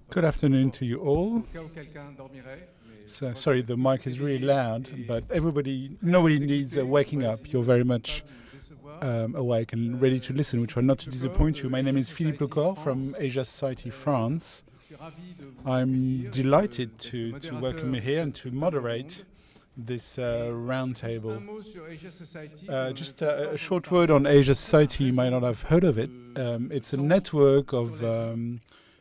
Good afternoon to you all. So, sorry, the mic is really loud, but nobody needs waking up. You're very much awake and ready to listen, which will not to disappoint you. My name is Philippe Lecor from Asia Society France. I'm delighted to welcome you here and to moderate this roundtable. Just a short word on Asia Society. You might not have heard of it. It's a network of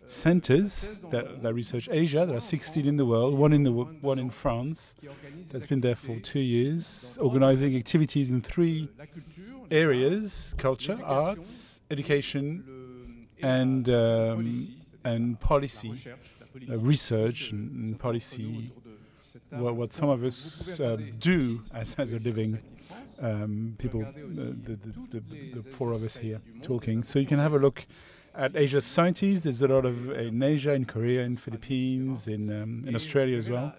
centers that research Asia. There are 16 in the world, one in France that's been there for 2 years, organizing activities in 3 areas: culture, arts, education, and policy, research and policy. What some of us do as a living people, the 4 of us here talking. So you can have a look at Asia Societies. There's a lot of in Asia, in Korea, in Philippines, in Australia as well,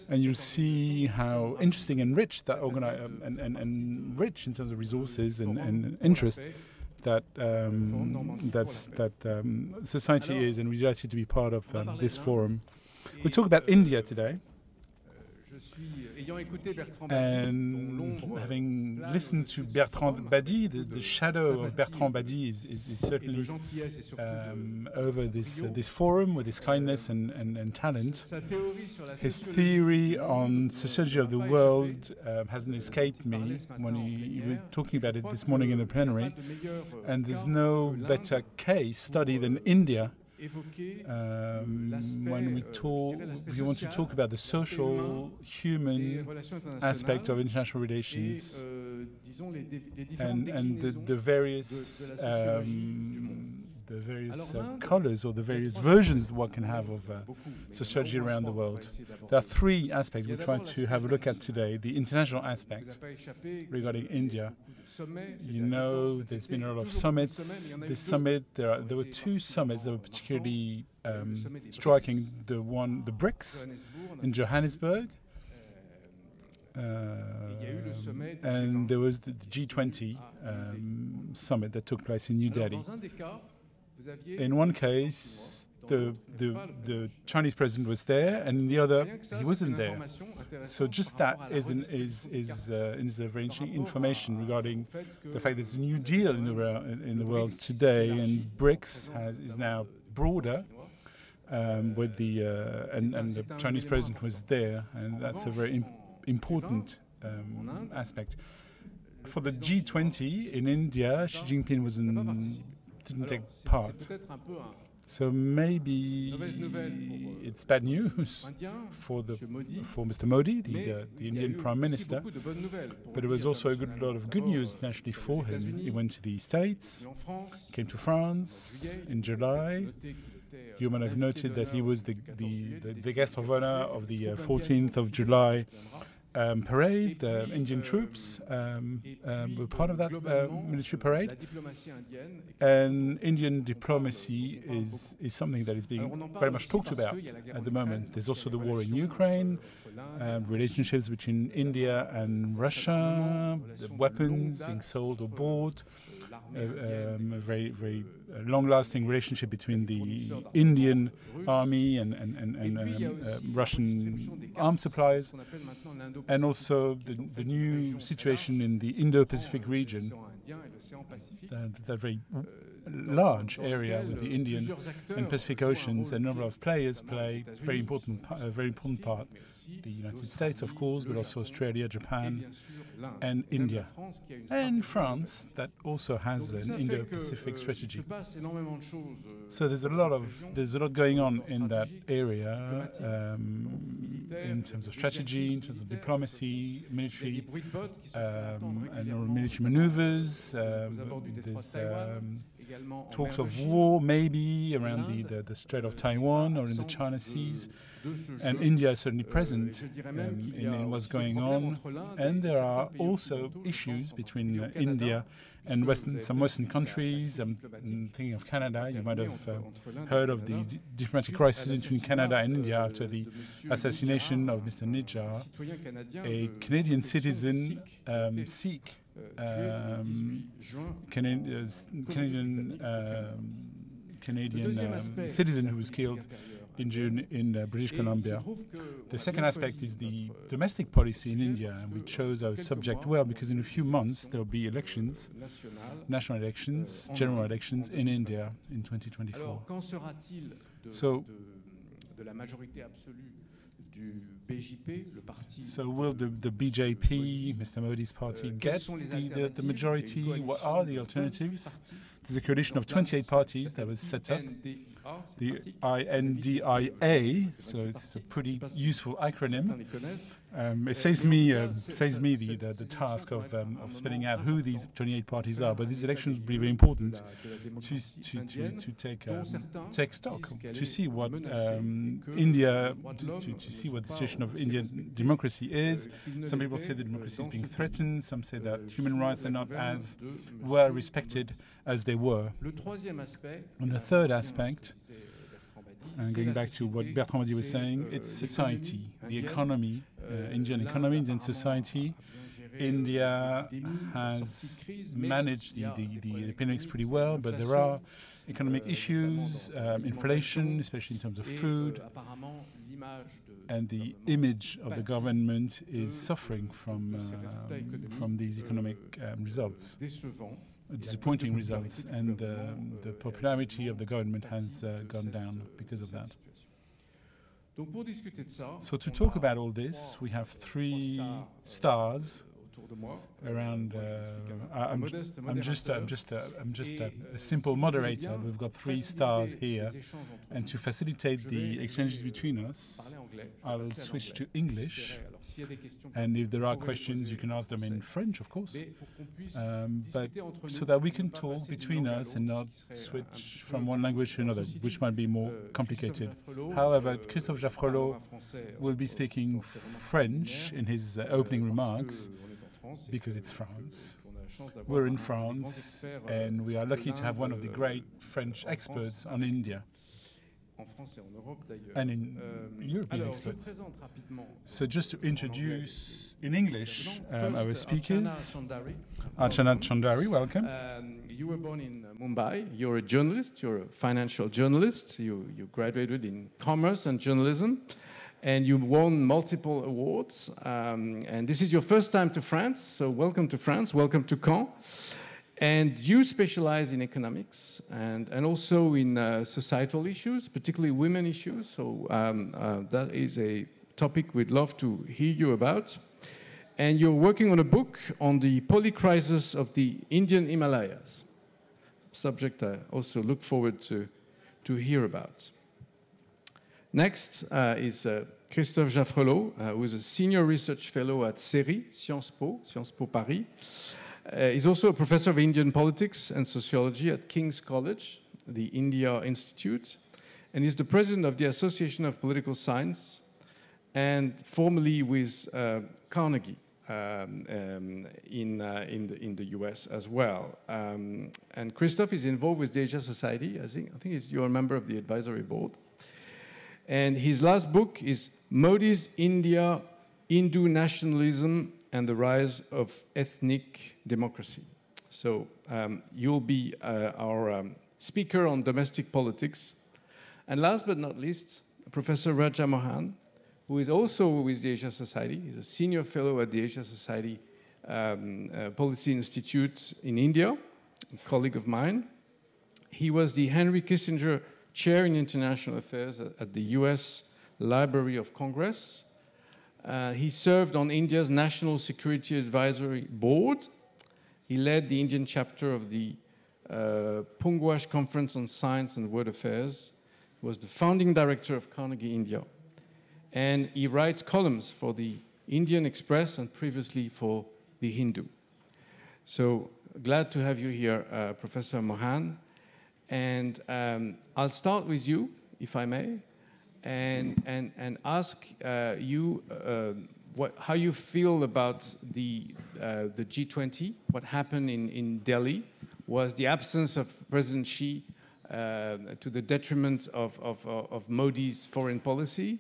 and you'll see how interesting and rich that and rich in terms of resources and interest that society is, and we're delighted to be part of this forum. We'll talk about India today. And having listened to Bertrand Badi, the shadow of Bertrand Badi is certainly over this forum with his kindness and talent. His theory on sociology of the world hasn't escaped me when he was talking about it this morning in the plenary. And there's no better case study than India. When we want to talk about the social, human aspect of international relations and the various colors or the various versions one can have of sociology around the world. There are 3 aspects we try to have a look at today. The international aspect regarding India. You know, there's been a lot of summits. This summit, there were 2 summits that were particularly striking. The BRICS in Johannesburg, and there was the G20 summit that took place in New Delhi. In one case, the Chinese president was there, and in the other, he wasn't there. So just that is very interesting information regarding the fact that there's a new deal in the world today, and BRICS is now broader. With and the Chinese president was there, and that's a very important aspect. For the G20 in India, Xi Jinping didn't take part. So maybe it's bad news for Mr. Modi, the Indian Prime Minister, but it was also a lot of good news nationally for him. He went to the States, came to France in July. You might have noted that he was the guest of honor of the 14th of July parade. The Indian troops were part of that military parade. And Indian diplomacy is something that is being very much talked about at the moment. There's also the war in Ukraine, relationships between India and Russia, the weapons being sold or bought, a very, very long-lasting relationship between the Indian army and Russian arms supplies, and also the new situation in the Indo-Pacific region, that very large area with the Indian and Pacific Oceans. A number of players play a very important part. The United States, of course, but also Australia, Japan, and India, and France, that also has an Indo-Pacific strategy. So there's a lot going on in that area in terms of strategy, in terms of diplomacy, military, and military maneuvers. There's talks of war, maybe around the Strait of Taiwan or in the China Seas, and India is certainly present in what's going on. And there are also issues between India and some Western countries. I'm thinking of Canada. You might have heard of the diplomatic crisis between Canada and India after the assassination of Mr. Nijjar, a Canadian citizen, Sikh, Canadian Canadian citizen who was killed in June in British Columbia. The second aspect is the domestic policy in India, and we chose our subject well because in a few months there will be elections, national elections, general elections in India in 2024. So will the BJP, Mr. Modi's party, get the majority? What are the alternatives? There's a coalition of 28 parties that was set up, the INDIA, so it's a pretty useful acronym. It saves me the task of spelling out who these 28 parties are, but these elections will be very important to take stock, to see what India, to see what the situation of Indian democracy is. Some people say that democracy is being threatened, some say that human rights are not as well respected as they were. And the third aspect, and going back to what Bertrand Modi was saying, it's society, the economy, Indian economy, Indian society. India has managed the epidemics pretty well, but there are economic issues, inflation, especially in terms of food, and the image of the government is suffering from these economic results. Disappointing results, and the popularity of the government has gone down because of that. So to talk about all this, we have three stars around. I'm just a simple moderator. We've got three stars here, and to facilitate the exchanges between us, I will switch to English. And if there are questions, you can ask them in French, of course, but so that we can talk between us and not switch from one language to another, which might be more complicated. However, Christophe Jaffrelot will be speaking French in his opening remarks, because it's France. We're in France, and we are lucky to have one of the great French experts on India, and in European experts. So just to introduce in English our speakers. Archana Chandari, welcome. You were born in Mumbai. You're a journalist. You're a financial journalist. You graduated in commerce and journalism, and you won multiple awards. And this is your first time to France, so welcome to France. Welcome to Caen. And you specialize in economics and also in societal issues, particularly women issues. So that is a topic we'd love to hear you about. And you're working on a book on the polycrisis of the Indian Himalayas, subject I also look forward to hear about. Next is Christophe Jaffrelot, who is a senior research fellow at CERI, Sciences Po Paris. He's also a professor of Indian politics and sociology at King's College, the India Institute, and he's the president of the Association of Political Science, and formerly with Carnegie in the US as well. And Christophe is involved with the Asia Society. I think you're a member of the advisory board. And his last book is Modi's India, Hindu Nationalism and the Rise of Ethnic Democracy. So you'll be our speaker on domestic politics. And last but not least, Professor Raja Mohan, who is also with the Asia Society. He's a senior fellow at the Asia Society Policy Institute in India, a colleague of mine. He was the Henry Kissinger Chair in International Affairs at the US Library of Congress. He served on India's National Security Advisory Board. He led the Indian chapter of the Pungwash Conference on Science and World Affairs. He was the founding director of Carnegie India. And he writes columns for the Indian Express and previously for the Hindu. So glad to have you here, Professor Mohan. And I'll start with you, if I may, and ask you how you feel about the G20, what happened in Delhi. Was the absence of President Xi to the detriment of Modi's foreign policy?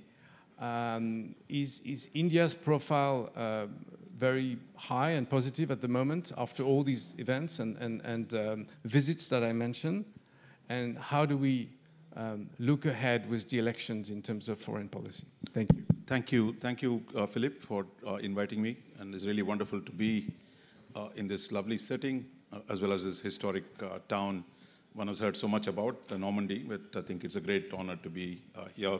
Is India's profile very high and positive at the moment after all these events and visits that I mentioned? and how do we look ahead with the elections in terms of foreign policy? Thank you. Thank you, Philip, for inviting me. And it's really wonderful to be in this lovely setting, as well as this historic town. One has heard so much about Normandy, but I think it's a great honor to be here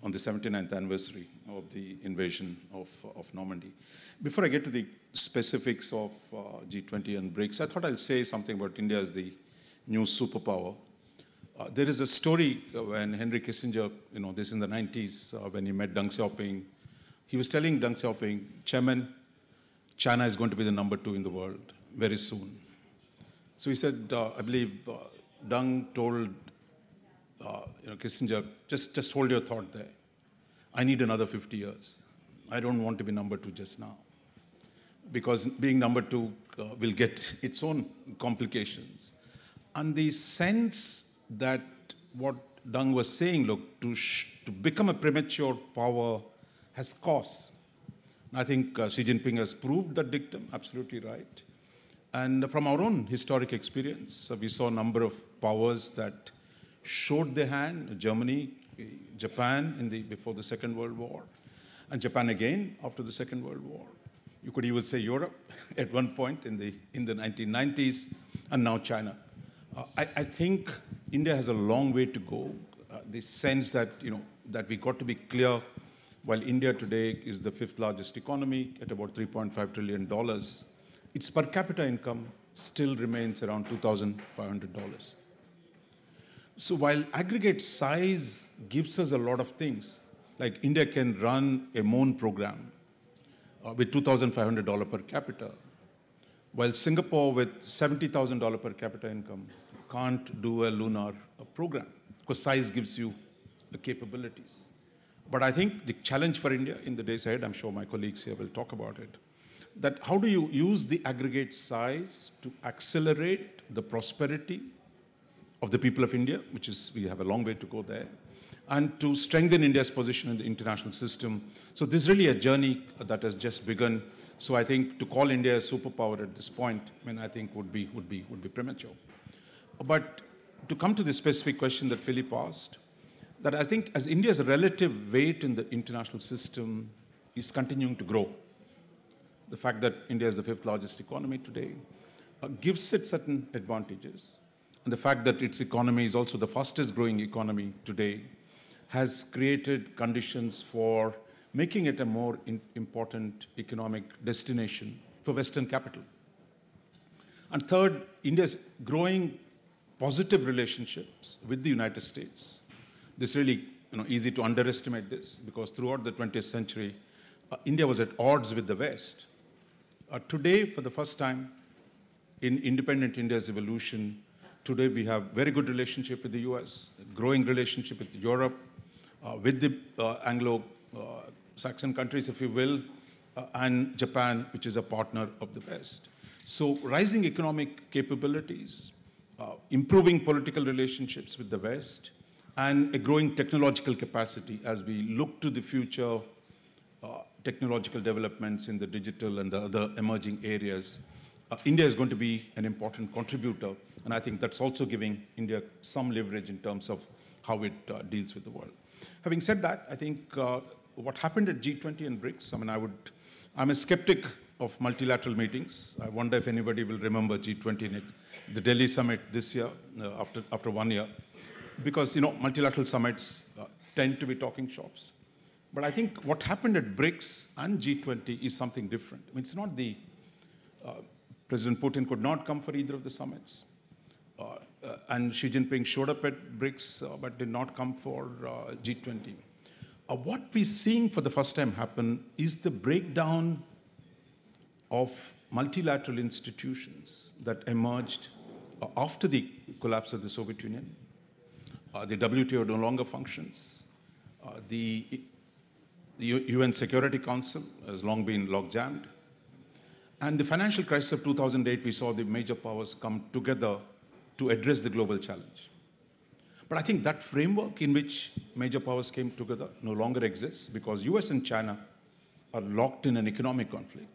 on the 79th anniversary of the invasion of Normandy. Before I get to the specifics of G20 and BRICS, I thought I'll say something about India as the new superpower. There is a story when Henry Kissinger, this in the 90s, when he met Deng Xiaoping, he was telling Deng Xiaoping, Chairman, China is going to be the #2 in the world very soon. So he said, I believe Deng told Kissinger, just hold your thought there. I need another 50 years. I don't want to be #2 just now. Because being #2 will get its own complications. And the sense that what Deng was saying, look, to become a premature power has costs. I think Xi Jinping has proved that dictum, absolutely right. And from our own historic experience, we saw a number of powers that showed their hand, Germany, Japan before the Second World War, and Japan again after the Second World War. You could even say Europe at one point in the 1990s, and now China. I think India has a long way to go. The sense that, that we got to be clear, while India today is the 5th largest economy at about $3.5 trillion, its per capita income still remains around $2,500. So while aggregate size gives us a lot of things, like India can run a moon program with $2,500 per capita, while Singapore with $70,000 per capita income can't do a lunar program, because size gives you the capabilities. But I think the challenge for India in the days ahead, I'm sure my colleagues here will talk about it, that how do you use the aggregate size to accelerate the prosperity of the people of India, which is, we have a long way to go there, and to strengthen India's position in the international system. So this is really a journey that has just begun. So I think to call India a superpower at this point, I think would be premature. But to come to the specific question that Philip asked, that I think as India's relative weight in the international system is continuing to grow, the fact that India is the 5th largest economy today gives it certain advantages. And the fact that its economy is also the fastest growing economy today has created conditions for making it a more important economic destination for Western capital. And third, India's growing positive relationships with the United States. This is really easy to underestimate this, because throughout the 20th century, India was at odds with the West. Today, for the first time in independent India's evolution, today we have very good relationship with the US, growing relationship with Europe, with the Anglo-Saxon countries, if you will, and Japan, which is a partner of the West. So rising economic capabilities, improving political relationships with the West, and a growing technological capacity as we look to the future technological developments in the digital and the other emerging areas. India is going to be an important contributor, and I think that's also giving India some leverage in terms of how it deals with the world. Having said that, I think what happened at G20 and BRICS, I'm a skeptic of multilateral meetings. I wonder if anybody will remember G20 next, the Delhi summit this year, after 1 year, because multilateral summits tend to be talking shops. But I think what happened at BRICS and G20 is something different. It's not the President Putin could not come for either of the summits. And Xi Jinping showed up at BRICS, but did not come for G20. What we're seeing for the first time happen is the breakdown of multilateral institutions that emerged after the collapse of the Soviet Union. The WTO no longer functions. The UN Security Council has long been log-jammed. And the financial crisis of 2008, we saw the major powers come together to address the global challenge. But I think that framework in which major powers came together no longer exists, because US and China are locked in an economic conflict.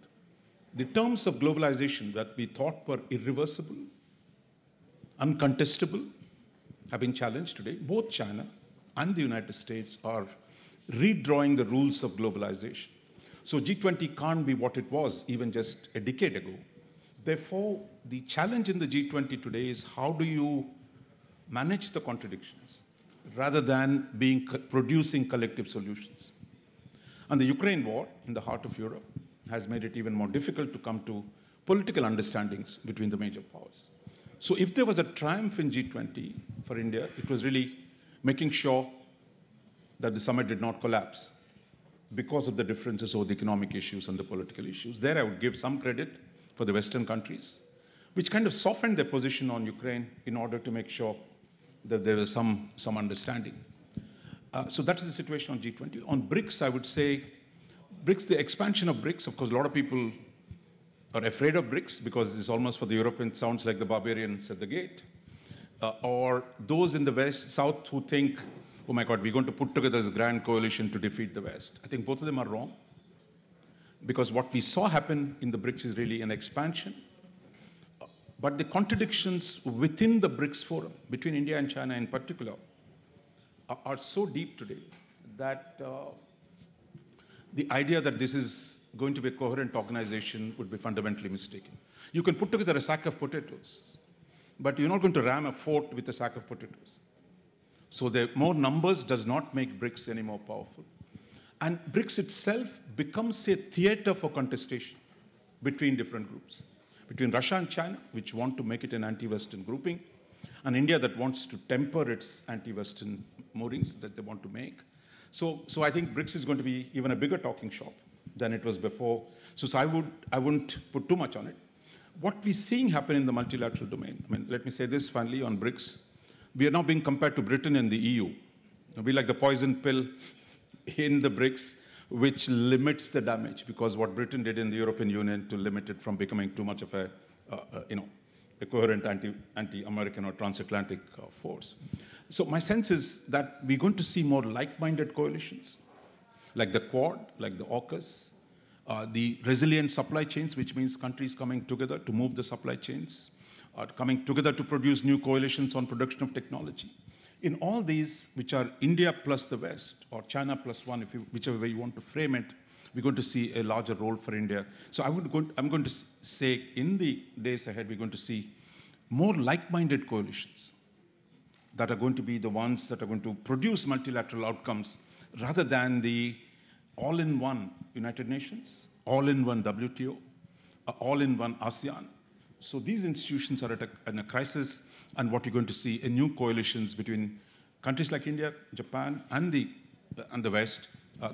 The terms of globalization that we thought were irreversible, uncontestable, have been challenged today. Both China and the United States are redrawing the rules of globalization. So G20 can't be what it was even just a decade ago. Therefore, the challenge in the G20 today is how do you manage the contradictions rather than producing collective solutions. And the Ukraine war in the heart of Europe has made it even more difficult to come to political understandings between the major powers. So if there was a triumph in G20 for India, it was really making sure that the summit did not collapse because of the differences over the economic issues and the political issues. There I would give some credit for the Western countries, which kind of softened their position on Ukraine in order to make sure that there was some understanding. So that is the situation on G20. On BRICS, I would say, BRICS, the expansion of BRICS, of course, a lot of people are afraid of BRICS because it's almost for the Europeans sounds like the barbarians at the gate. Or those in the West, South who think, oh my God, we're going to put together this grand coalition to defeat the West. I think both of them are wrong. Because what we saw happen in the BRICS is really an expansion. But the contradictions within the BRICS forum, between India and China in particular, are so deep today that the idea that this is going to be a coherent organization would be fundamentally mistaken. You can put together a sack of potatoes, but you're not going to ram a fort with a sack of potatoes. So the more numbers does not make BRICS any more powerful. And BRICS itself becomes a theater for contestation between different groups. Between Russia and China, which want to make it an anti-Western grouping, and India that wants to temper its anti-Western moorings that they want to make. So I think BRICS is going to be even a bigger talking shop than it was before. So I wouldn't put too much on it. What we're seeing happen in the multilateral domain, I mean, let me say this finally on BRICS. We are now being compared to Britain and the EU. We're like the poison pill in the BRICS, which limits the damage, because what Britain did in the European Union to limit it from becoming too much of a coherent anti-American or transatlantic force. So my sense is that we're going to see more like-minded coalitions, like the Quad, like the AUKUS, the resilient supply chains, which means countries coming together to move the supply chains, coming together to produce new coalitions on production of technology. In all these, which are India plus the West, or China plus one, whichever way you want to frame it, we're going to see a larger role for India. So I'm going to say in the days ahead, we're going to see more like-minded coalitions that are going to be the ones that are going to produce multilateral outcomes rather than the all-in-one United Nations, all-in-one WTO, all-in-one ASEAN. So these institutions are in a crisis, and what you're going to see are new coalitions between countries like India, Japan, and the West.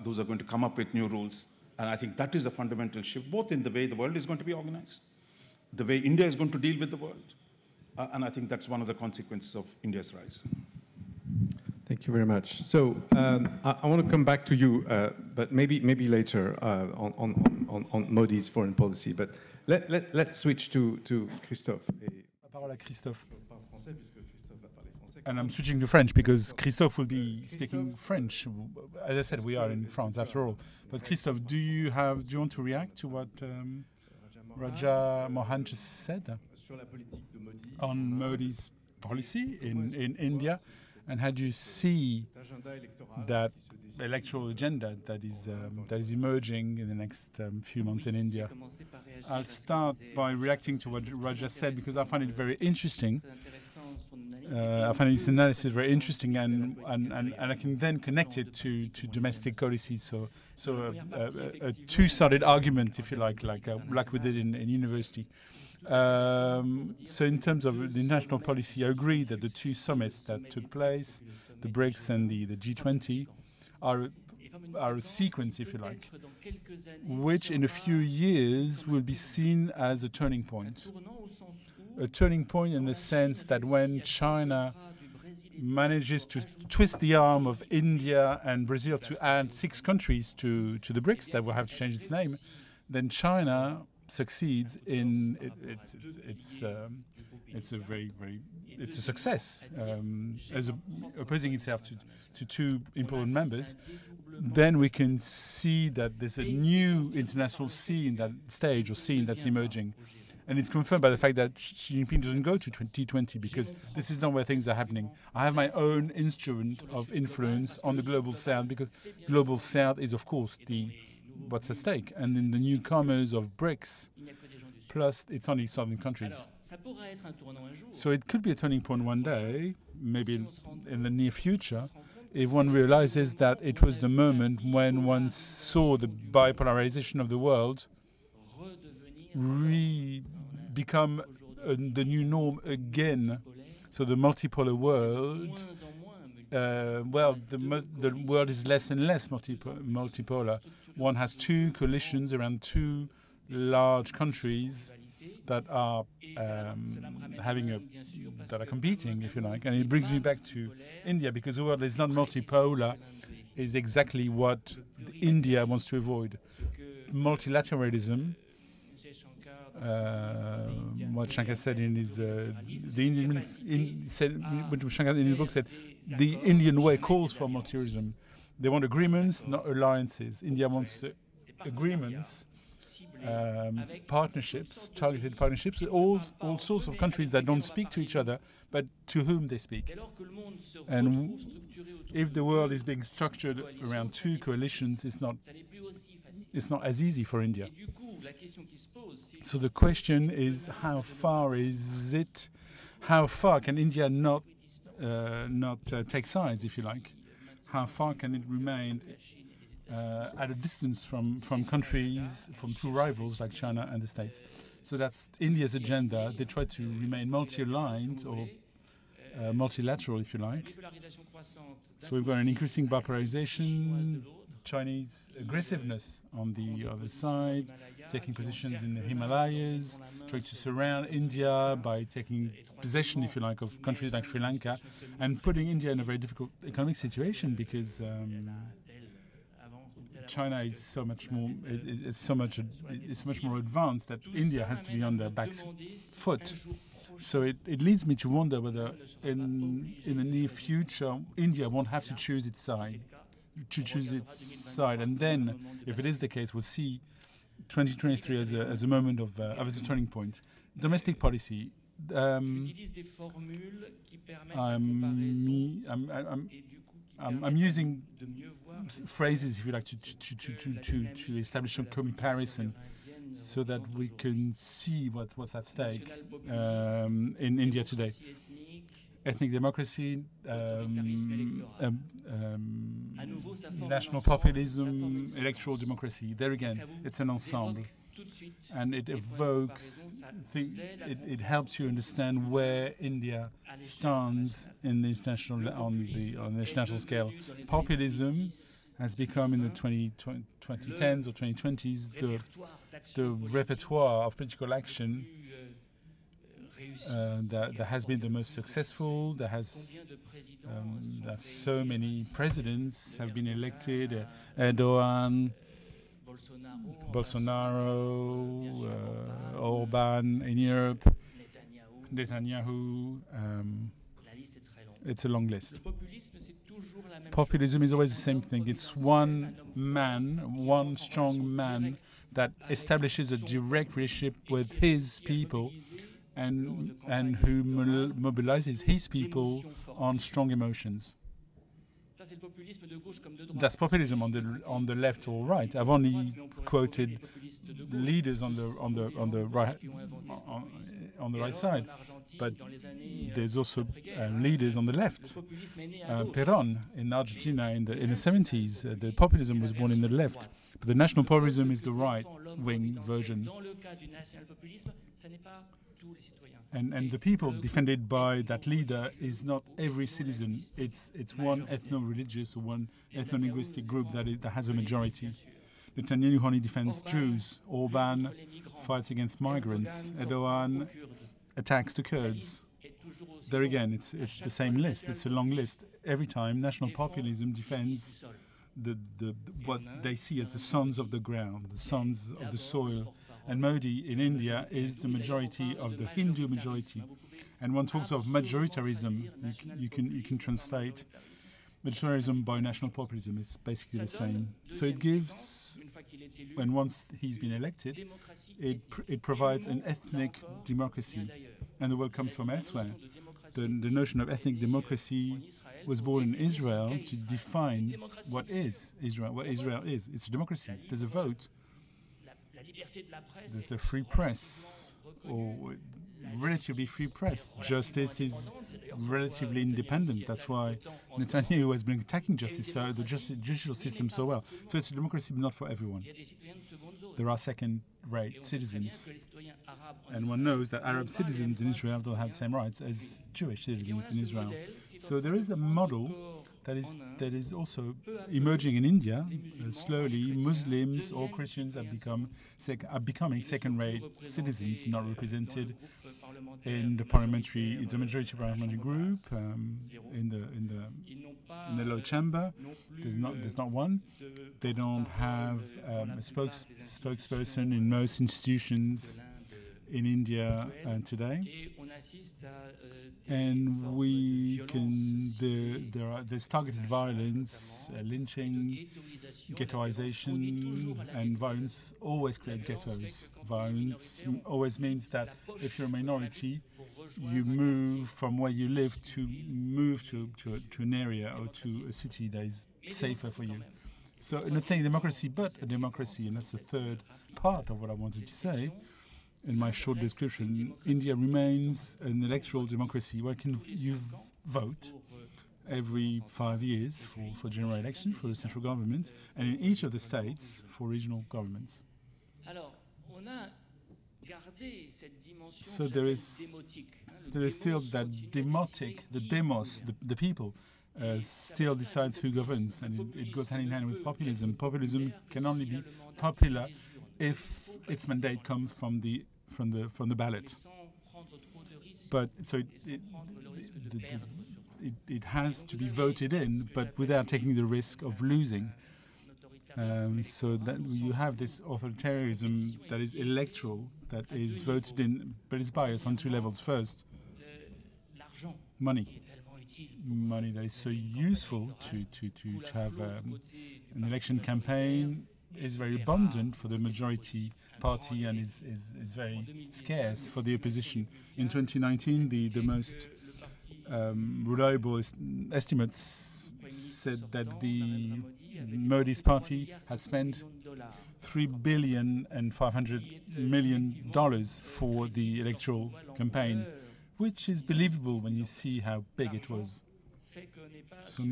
Those are going to come up with new rules, and I think that is a fundamental shift, both in the way the world is going to be organized, the way India is going to deal with the world, and I think that's one of the consequences of India's rise. Thank you very much. So I want to come back to you, but maybe later on Modi's foreign policy. But let's switch to Christophe. La parole à Christophe. And I'm switching to French because Christophe will be speaking French. As I said, we are in France after all. But Christophe, do you want to react to what Raja Mohan just said on Modi's policy in India? And how do you see that electoral agenda that is emerging in the next few months in India? I'll start by reacting to what Raja said because I find it very interesting. I find his analysis very interesting, and I can then connect it to domestic policies. So a two-sided argument, if you like we did in university. So in terms of the international policy, I agree that the two summits that took place, the BRICS and the G20, are a sequence, if you like, which in a few years will be seen as a turning point. A turning point in the sense that when China manages to twist the arm of India and Brazil to add 6 countries to the BRICS, that will have to change its name, then China succeeds in it's a success as opposing itself to 2 important members. Then we can see that there's a new international scene, that stage or scene that's emerging, And it's confirmed by the fact that Xi Jinping doesn't go to 2020 because this is not where things are happening. I have my own instrument of influence on the global south because global south is, of course, what's at stake. And in the newcomers of BRICS, plus it's only southern countries. So it could be a turning point one day, maybe in the near future, if one realizes that it was the moment when one saw the bipolarization of the world become the new norm again. So the multipolar world, well, the world is less and less multipolar. One has two coalitions around two large countries that are that are competing, if you like. And it brings me back to India, because the world is not multipolar, is exactly what India wants to avoid. Multilateralism, what Shankar said in his, what Shankar in his book said, the Indian way calls for multilateralism. They want agreements, not alliances. India wants agreements, partnerships, targeted partnerships with all sorts of countries that don't speak to each other, but to whom they speak. And if the world is being structured around two coalitions, it's not as easy for India. So the question is, how far is it? How far can India not take sides, if you like? How far can it remain at a distance from countries, from two rivals like China and the States? So that's India's agenda. They try to remain multi-aligned or multilateral, if you like. So we've got an increasing bipolarization, Chinese aggressiveness on the other side, taking positions in the Himalayas, trying to surround India by taking possession, if you like, of countries like Sri Lanka, and putting India in a very difficult economic situation because China is so much more advanced that India has to be on their back foot. So it leads me to wonder whether in the near future India won't have to choose its side. And then, if it is the case, we'll see 2023 as a moment of as a turning point. Domestic policy. I'm using phrases, if you like, to establish a comparison, so that we can see what's at stake in India today. Ethnic democracy, national populism, electoral democracy. There again, it's an ensemble, and it evokes. It helps you understand where India stands in the international on the international scale. Populism has become in the 2010s or 2020s the repertoire of political action that has been the most successful. There's so many presidents have been elected. Erdogan, Bolsonaro, Orban in Europe, Netanyahu. It's a long list. Populism is always the same thing. It's one man, one strong man that establishes a direct relationship with his people and who mobilizes his people on strong emotions. That's populism on the left or right. I've only quoted leaders on the right side, but there's also leaders on the left. Perón in Argentina in the 70s, the populism was born in the left, but the national populism is the right-wing version. And the people defended by that leader is not every citizen. It's one ethno-religious or one ethno-linguistic group that has a majority. Netanyahu only defends Jews. Orban fights against migrants. Erdogan attacks the Kurds. There again, it's the same list. It's a long list. Every time, national populism defends what they see as the sons of the ground, the sons of the soil. And Modi in India is the majority of the Hindu majority. And one talks of majoritarism. You can translate majoritarism by national populism. It's basically the same. So it gives when once he's been elected, it provides an ethnic democracy, and the word comes from elsewhere. The notion of ethnic democracy was born in Israel to define what is Israel, what Israel is. It's a democracy. There's a vote. There's a free press, or relatively free press. Justice is relatively independent. That's why Netanyahu has been attacking justice, the judicial system so well. So it's a democracy, but not for everyone. There are second-rate citizens. And one knows that Arab citizens in Israel don't have the same rights as Jewish citizens in Israel. So there is a model that is also emerging in India. Slowly, Muslims or Christians are becoming second-rate citizens, not represented in the majority parliamentary group, in the lower chamber. There's not one. They don't have a spokesperson in most institutions in India today, and there's targeted violence, lynching, ghettoization, and violence always create ghettos. Violence always means that if you're a minority, you move from where you live to an area or to a city that is safer for you. So nothing democracy but a democracy, and that's the third part of what I wanted to say. In my short description, India remains an electoral democracy where you vote every 5 years for general election for the central government, and in each of the states for regional governments. So there is still that demotic, the demos, the people, still decides who governs, and it goes hand in hand with populism. Populism can only be popular if its mandate comes from the ballot. But so it has to be voted in, but without taking the risk of losing. So that you have this authoritarianism that is electoral, that is voted in, but it's biased on two levels. First, money that is so useful to have an election campaign is very abundant for the majority party and is very scarce for the opposition. In 2019, the most reliable estimates said that the Modi's party had spent $3.5 billion for the electoral campaign, which is believable when you see how big it was. So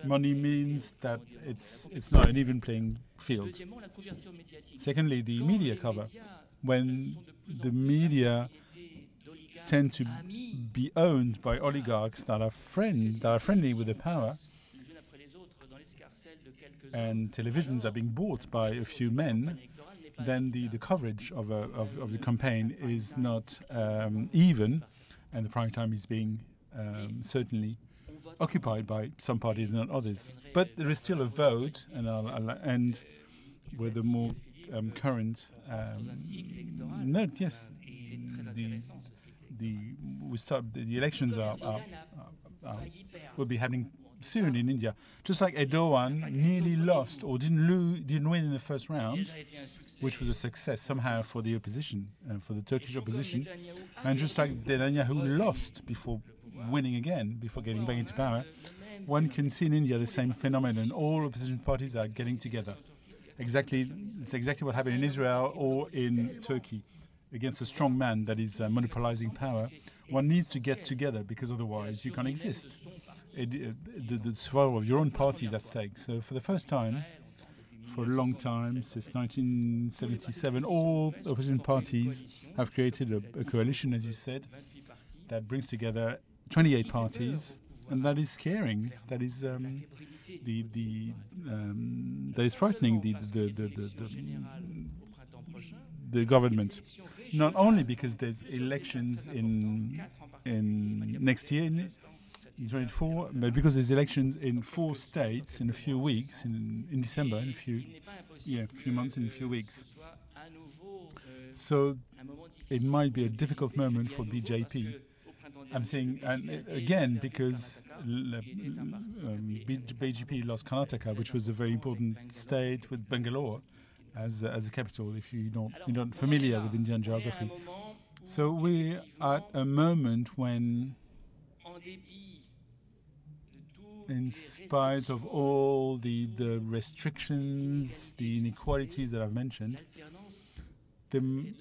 money means that it's not an even playing field. Secondly, the media cover. When the media tend to be owned by oligarchs that are friendly with the power, and televisions are being bought by a few men, then the coverage of the campaign is not even, and the prime time is being certainly occupied by some parties and not others. But there is still a vote, and I'll end with a more current note. Yes, the elections will be happening soon in India. Just like Erdogan nearly lost or didn't win in the first round, which was a success somehow for the opposition, for the Turkish opposition, and just like Netanyahu lost before winning again, before getting back into power, one can see in India the same phenomenon. All opposition parties are getting together. It's exactly what happened in Israel or in Turkey against a strong man that is monopolizing power. One needs to get together because otherwise you can't exist. The survival of your own party is at stake. So for the first time, for a long time, since 1977, all opposition parties have created a coalition, as you said, that brings together 28 parties, and that is scaring. That is that is frightening the government. Not only because there's elections in next year in 2024, but because there's elections in 4 states in a few weeks, in December, in a few months, in a few weeks. So it might be a difficult moment for BJP. I'm saying, and again, because BJP lost Karnataka, which was a very important state with Bangalore, as a capital, if you're not familiar with Indian geography. So we're at a moment when, in spite of all the restrictions, the inequalities that I've mentioned, the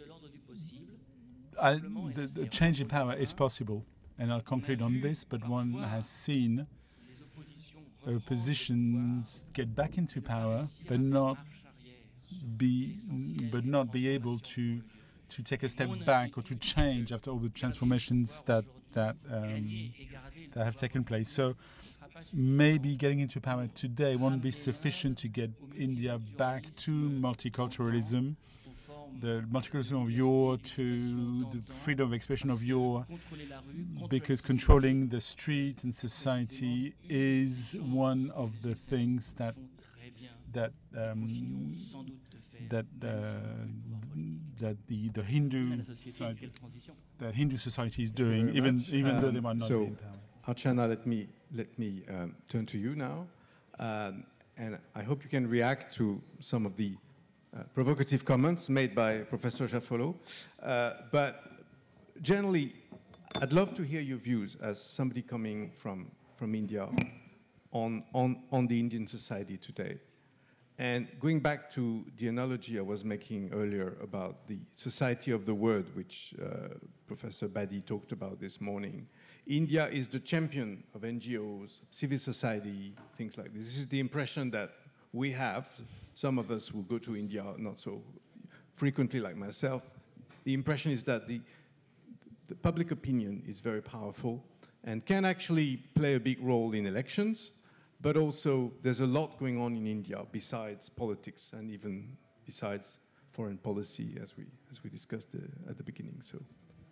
change in power is possible. And I'll conclude on this, but one has seen oppositions get back into power, but not be able to take a step back or to change after all the transformations that have taken place. So maybe getting into power today won't be sufficient to get India back to multiculturalism, the multiculturalism of yore, to the freedom of expression of yore, because controlling the street and society is one of the things that the Hindu society is doing, even though they might not be in power. Archana, let me turn to you now, and I hope you can react to some of the provocative comments made by Professor Jaffolo. But generally, I'd love to hear your views as somebody coming from India on the Indian society today. And going back to the analogy I was making earlier about the society of the word, which Professor Badi talked about this morning, India is the champion of NGOs, civil society, things like this. This is the impression that we have. Some of us who go to India not so frequently like myself. The impression is that the public opinion is very powerful and can actually play a big role in elections, but also there's a lot going on in India besides politics and even besides foreign policy, as we discussed at the beginning. So,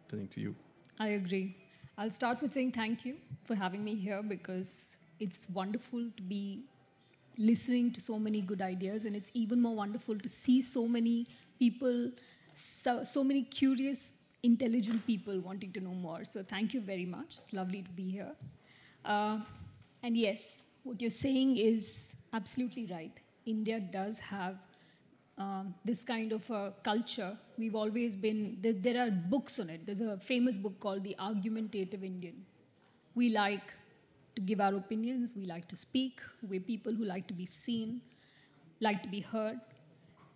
turning to you. I agree. I'll start with saying thank you for having me here, because it's wonderful to be listening to so many good ideas, and it's even more wonderful to see so many people, so many curious, intelligent people wanting to know more. So thank you very much. It's lovely to be here. And yes, what you're saying is absolutely right. India does have this kind of a culture. We've always been, there are books on it. There's a famous book called The Argumentative Indian. We like to give our opinions, we like to speak, we're people who like to be seen, like to be heard.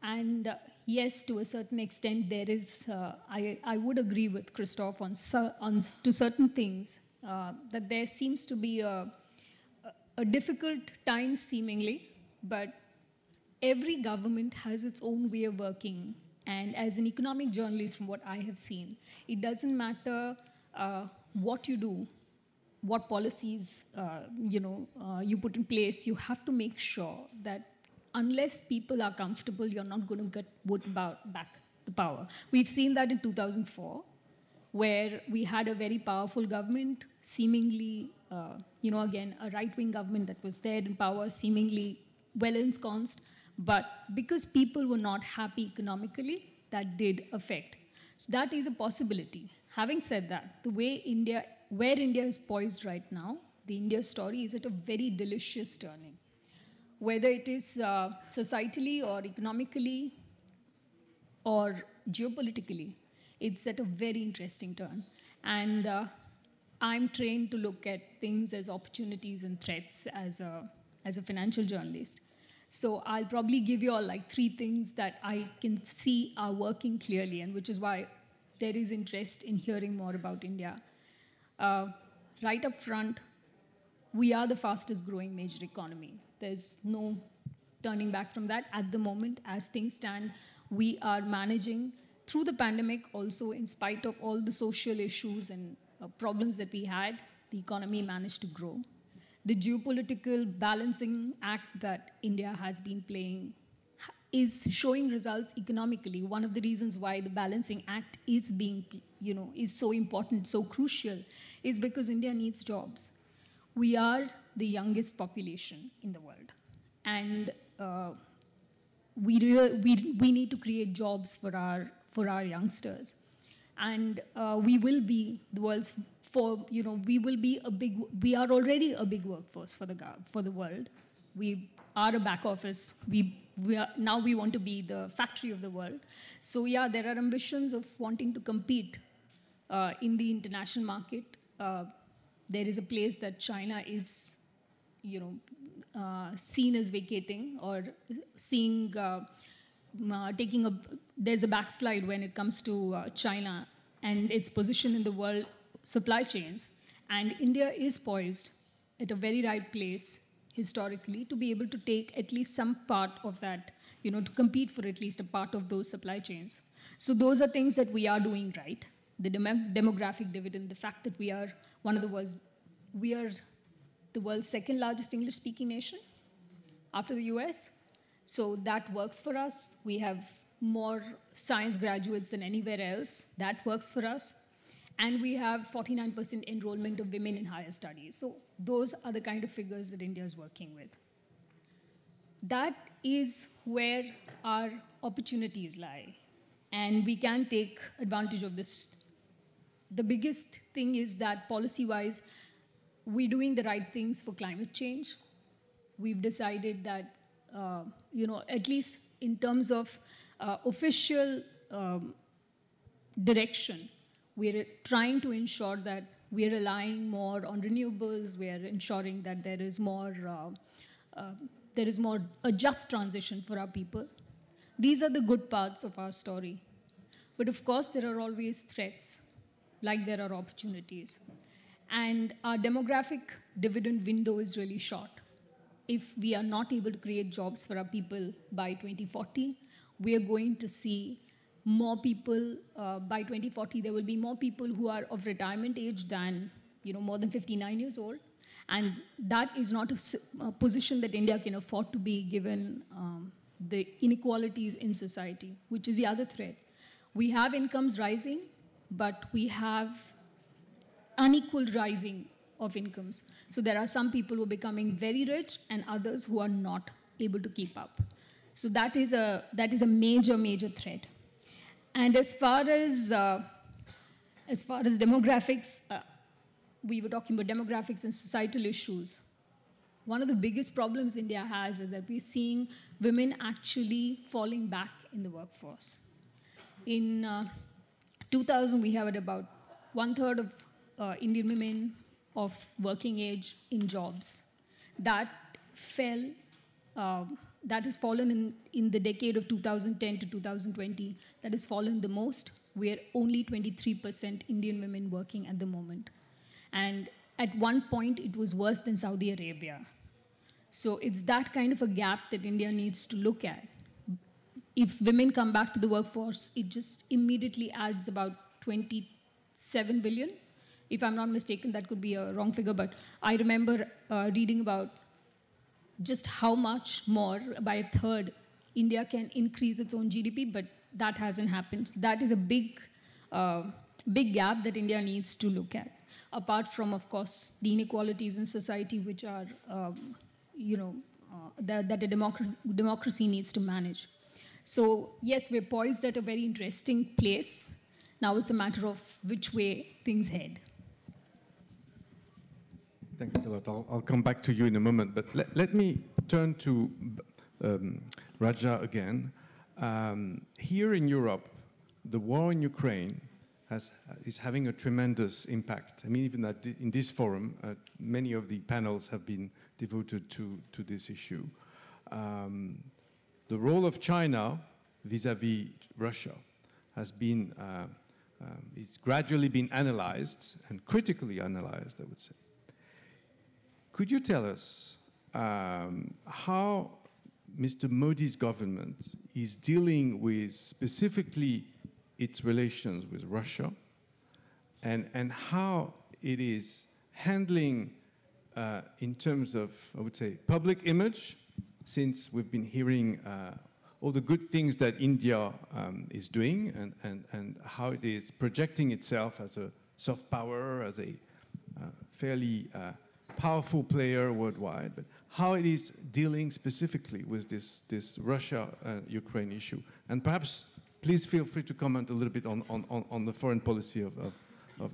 And yes, to a certain extent, there is, I would agree with Christophe on to certain things, that there seems to be a difficult time seemingly, but every government has its own way of working. And as an economic journalist, from what I have seen, it doesn't matter what you do, what policies you put in place. You have to make sure that unless people are comfortable, you're not going to get voted back to power. We've seen that in 2004, where we had a very powerful government, seemingly, again, a right-wing government that was there in power, seemingly well ensconced. But because people were not happy economically, that did affect. So that is a possibility. Having said that, where India is poised right now, the India story is at a very delicious turning. Whether it is societally or economically or geopolitically, it's at a very interesting turn. And I'm trained to look at things as opportunities and threats as a financial journalist. So I'll probably give you all like 3 things that I can see are working clearly, and which is why there is interest in hearing more about India. Right up front, we are the fastest growing major economy. There's no turning back from that at the moment. As things stand, we are managing through the pandemic also, in spite of all the social issues and problems that we had, the economy managed to grow. The geopolitical balancing act that India has been playing is showing results economically. One of the reasons why the balancing act is is so important, so crucial, is because India needs jobs. We are the youngest population in the world, and we need to create jobs for our youngsters, and we will be the world's. We are already a big workforce for the world. We are a back office. Now we want to be the factory of the world. So yeah, there are ambitions of wanting to compete in the international market. There is a place that China is, seen as vacating or seeing, there's a backslide when it comes to China and its position in the world supply chains. And India is poised at a very right place historically to be able to take at least some part of that, to compete for at least a part of those supply chains. So those are things that we are doing right. The demographic dividend, the fact that we are the world's second largest English-speaking nation after the US. So that works for us. We have more science graduates than anywhere else. That works for us. And we have 49% enrollment of women in higher studies. So those are the kind of figures that India is working with. That is where our opportunities lie. And we can take advantage of this. The biggest thing is that policy-wise, we're doing the right things for climate change. We've decided that, at least in terms of official direction, we're trying to ensure that we're relying more on renewables. We're ensuring that there is more a just transition for our people. These are the good parts of our story. But of course, there are always threats, like there are opportunities. And our demographic dividend window is really short. If we are not able to create jobs for our people by 2040, we are going to see more people, by 2040, there will be more people who are of retirement age than, more than 59 years old. And that is not a position that India can afford to be given the inequalities in society, which is the other threat. We have incomes rising, but we have unequal rising of incomes. So there are some people who are becoming very rich and others who are not able to keep up. So that is a major, major threat. And as far as demographics, we were talking about demographics and societal issues. One of the biggest problems India has is that we're seeing women actually falling back in the workforce. In 2000, we had about 1/3 of Indian women of working age in jobs. That fell. That has fallen in the decade of 2010 to 2020. That has fallen the most. We're only 23% Indian women working at the moment. And at one point, it was worse than Saudi Arabia. So it's that kind of a gap that India needs to look at. If women come back to the workforce, it just immediately adds about 27 billion. If I'm not mistaken, that could be a wrong figure, but I remember reading about just how much more, by a third, India can increase its own GDP, but that hasn't happened. So that is a big gap that India needs to look at. Apart from, of course, the inequalities in society, which are, that a democracy needs to manage. So yes, we're poised at a very interesting place. Now it's a matter of which way things head. Thanks a lot. I'll come back to you in a moment, but let me turn to Raja again. Here in Europe, the war in Ukraine is having a tremendous impact. I mean, even in this forum, many of the panels have been devoted to this issue. The role of China vis-à-vis Russia has been, it's gradually been analyzed, and critically analyzed, I would say. Could you tell us how Mr. Modi's government is dealing with specifically its relations with Russia, and how it is handling in terms of, I would say, public image, since we've been hearing all the good things that India is doing, and how it is projecting itself as a soft power, as a fairly powerful player worldwide, but how it is dealing specifically with this Russia-Ukraine issue. And perhaps, please feel free to comment a little bit on the foreign policy of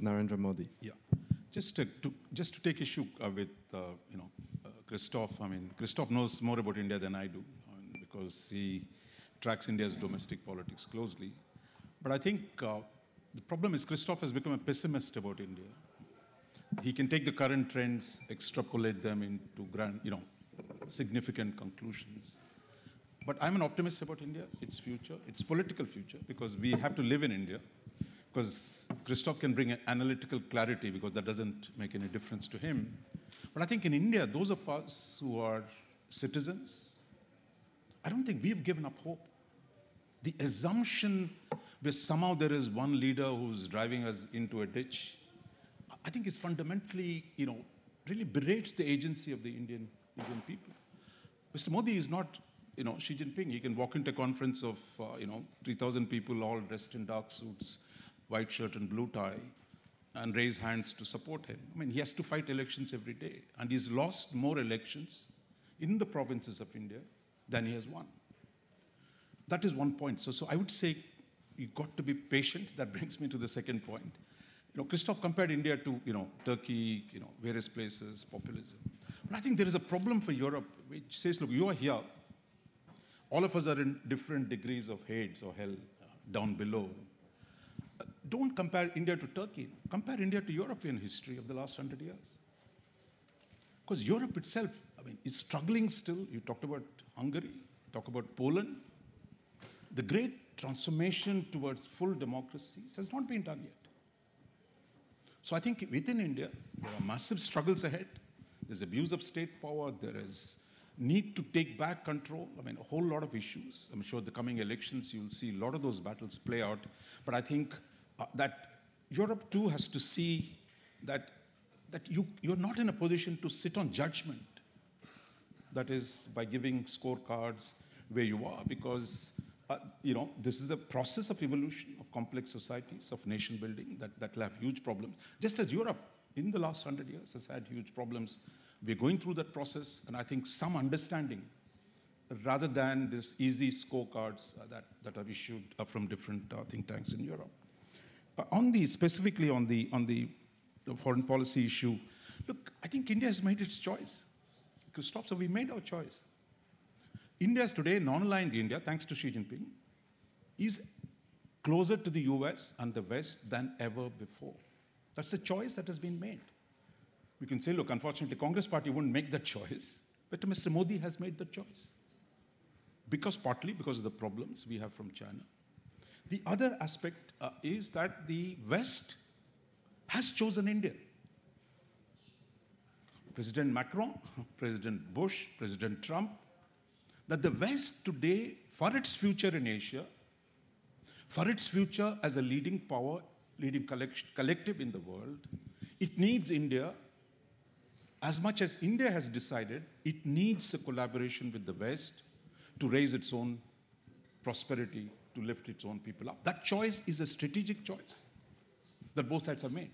Narendra Modi. Yeah, just to take issue with Christoph. I mean, Christoph knows more about India than I do, because he tracks India's domestic politics closely. But I think the problem is Christoph has become a pessimist about India. He can take the current trends, extrapolate them into significant conclusions. But I'm an optimist about India, its future, its political future, because we have to live in India. Because Christoph can bring an analytical clarity, because that doesn't make any difference to him. But I think in India, those of us who are citizens, I don't think we've given up hope. The assumption that somehow there is one leader who's driving us into a ditch, I think is fundamentally, really berates the agency of the Indian people. Mr. Modi is not, Xi Jinping. He can walk into a conference of, 3,000 people all dressed in dark suits, white shirt and blue tie, and raise hands to support him. I mean, he has to fight elections every day, and he's lost more elections in the provinces of India than he has won. That is one point. So I would say you've got to be patient. That brings me to the second point. Christoph compared India to, Turkey, various places, populism. But I think there is a problem for Europe, which says, look, you are here. All of us are in different degrees of Hades or hell down below. Don't compare India to Turkey. Compare India to European history of the last 100 years. Because Europe itself, is struggling still. You talked about Hungary, talk about Poland. The great transformation towards full democracies has not been done yet. So I think within India, there are massive struggles ahead. There's abuse of state power. There is need to take back control. A whole lot of issues. I'm sure the coming elections, you'll see a lot of those battles play out. But I think that Europe too has to see that you're not in a position to sit on judgment. That is by giving scorecards where you are, because this is a process of evolution of complex societies, of nation building that will have huge problems. Just as Europe in the last 100 years has had huge problems, we're going through that process, and I think some understanding, rather than this easy scorecards that are issued from different think tanks in Europe. Specifically on the foreign policy issue, look, I think India has made its choice. Christoph, so we made our choice. India is today, non-aligned India, thanks to Xi Jinping, is closer to the US and the West than ever before. That's a choice that has been made. We can say, look, unfortunately, Congress party wouldn't make that choice, but Mr. Modi has made that choice. Partly because of the problems we have from China. The other aspect is that the West has chosen India. President Macron, President Bush, President Trump, that the West today, for its future in Asia, for its future as a leading power, leading collective in the world, it needs India. As much as India has decided, it needs a collaboration with the West to raise its own prosperity, to lift its own people up. That choice is a strategic choice that both sides have made.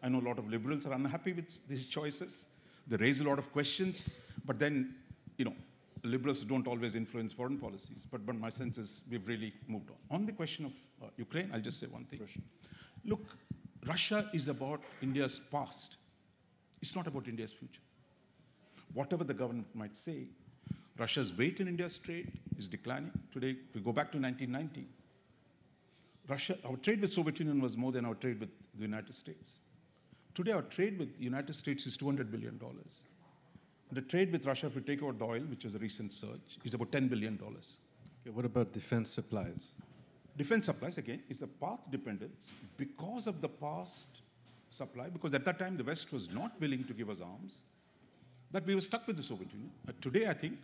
I know a lot of liberals are unhappy with these choices. They raise a lot of questions, but then, liberals don't always influence foreign policies. But my sense is we've really moved on. On the question of Ukraine, I'll just say one thing. Look, Russia is about India's past. It's not about India's future. Whatever the government might say, Russia's weight in India's trade is declining. Today, if we go back to 1990, our trade with Soviet Union was more than our trade with the United States. Today, our trade with the United States is $200 billion. The trade with Russia, if we take out the oil, which is a recent surge, is about $10 billion. Okay, what about defense supplies? Defense supplies, again, is a path dependence because of the past supply, because at that time the West was not willing to give us arms, that we were stuck with the Soviet Union. Today, I think,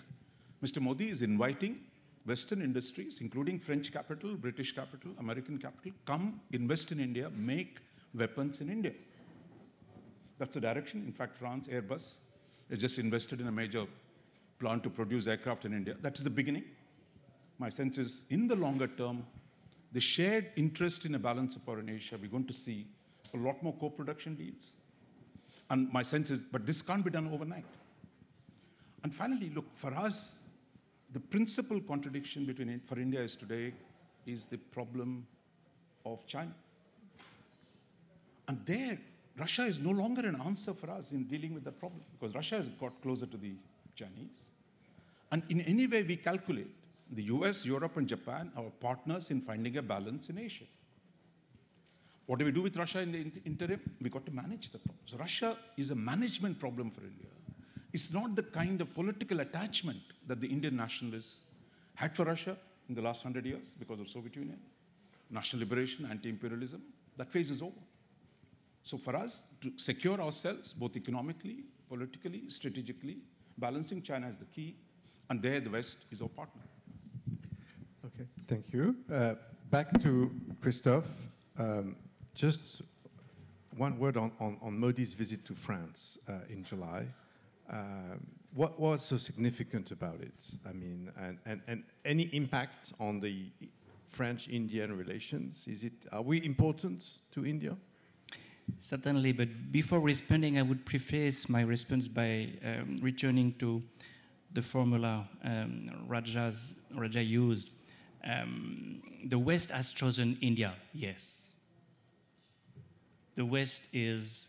Mr. Modi is inviting Western industries, including French capital, British capital, American capital, come invest in India, make weapons in India. That's the direction. In fact, France, Airbus, has just invested in a major plant to produce aircraft in India. That is the beginning. My sense is, in the longer term, the shared interest in a balance of power in Asia, we're going to see a lot more co-production deals. And my sense is, but this can't be done overnight. And finally, look, for us, the principal contradiction for India is today is the problem of China. And there, Russia is no longer an answer for us in dealing with that problem, because Russia has got closer to the Chinese. And in any way we calculate, the US, Europe, and Japan are partners in finding a balance in Asia. What do we do with Russia in the interim? We've got to manage the problem. So Russia is a management problem for India. It's not the kind of political attachment that the Indian nationalists had for Russia in the last 100 years because of Soviet Union. National liberation, anti-imperialism, that phase is over. So for us to secure ourselves, both economically, politically, strategically, balancing China is the key, and there the West is our partner. Okay, thank you. Back to Christophe. Just one word on Modi's visit to France in July. What was so significant about it? I mean, and any impact on the French-Indian relations? Are we important to India? Certainly, but before responding, I would preface my response by returning to the formula Raja used. The West has chosen India, yes. The West is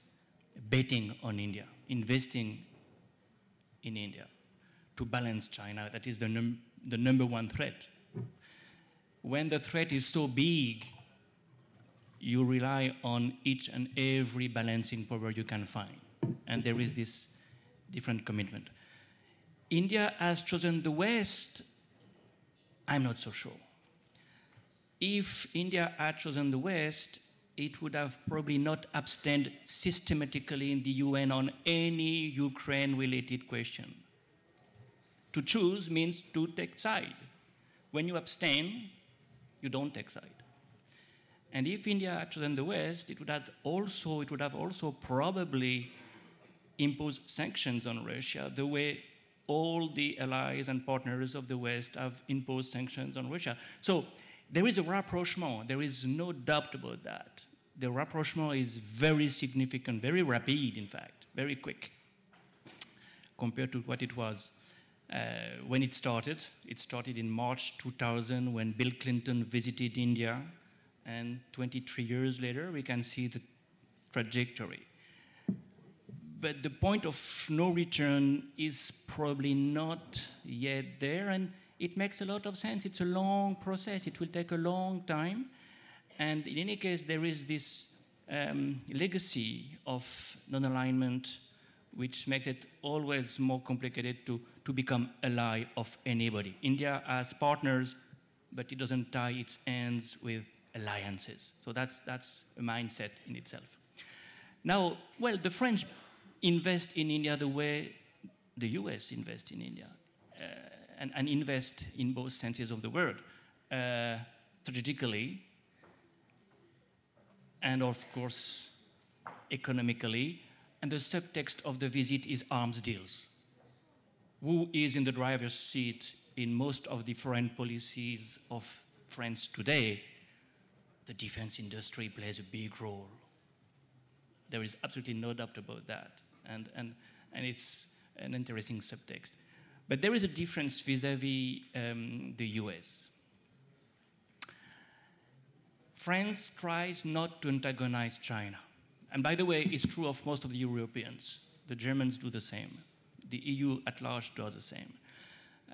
betting on India, investing in India to balance China. That is the number one threat. When the threat is so big, you rely on each and every balancing power you can find. And there is this different commitment. India has chosen the West. I'm not so sure. If India had chosen the West, it would have probably not abstained systematically in the UN on any Ukraine-related question. To choose means to take side. When you abstain, you don't take side. And if India had chosen the West, it would have also probably imposed sanctions on Russia the way all the allies and partners of the West have imposed sanctions on Russia. So there is a rapprochement. There is no doubt about that. The rapprochement is very significant, very rapid, in fact, very quick, compared to what it was when it started. It started in March 2000 when Bill Clinton visited India, and 23 years later, we can see the trajectory. But the point of no return is probably not yet there, and it makes a lot of sense. It's a long process. It will take a long time. And in any case, there is this legacy of non-alignment, which makes it always more complicated to become ally of anybody. India has partners, but it doesn't tie its hands with alliances. So that's a mindset in itself. Now, well, the French invest in India the way the US invest in India, and invest in both senses of the word, strategically, and of course, economically. And the subtext of the visit is arms deals. Who is in the driver's seat in most of the foreign policies of France today? The defense industry plays a big role. There is absolutely no doubt about that. And it's an interesting subtext. But there is a difference vis-à-vis the US. France tries not to antagonize China. And by the way, it's true of most of the Europeans. The Germans do the same. The EU at large does the same.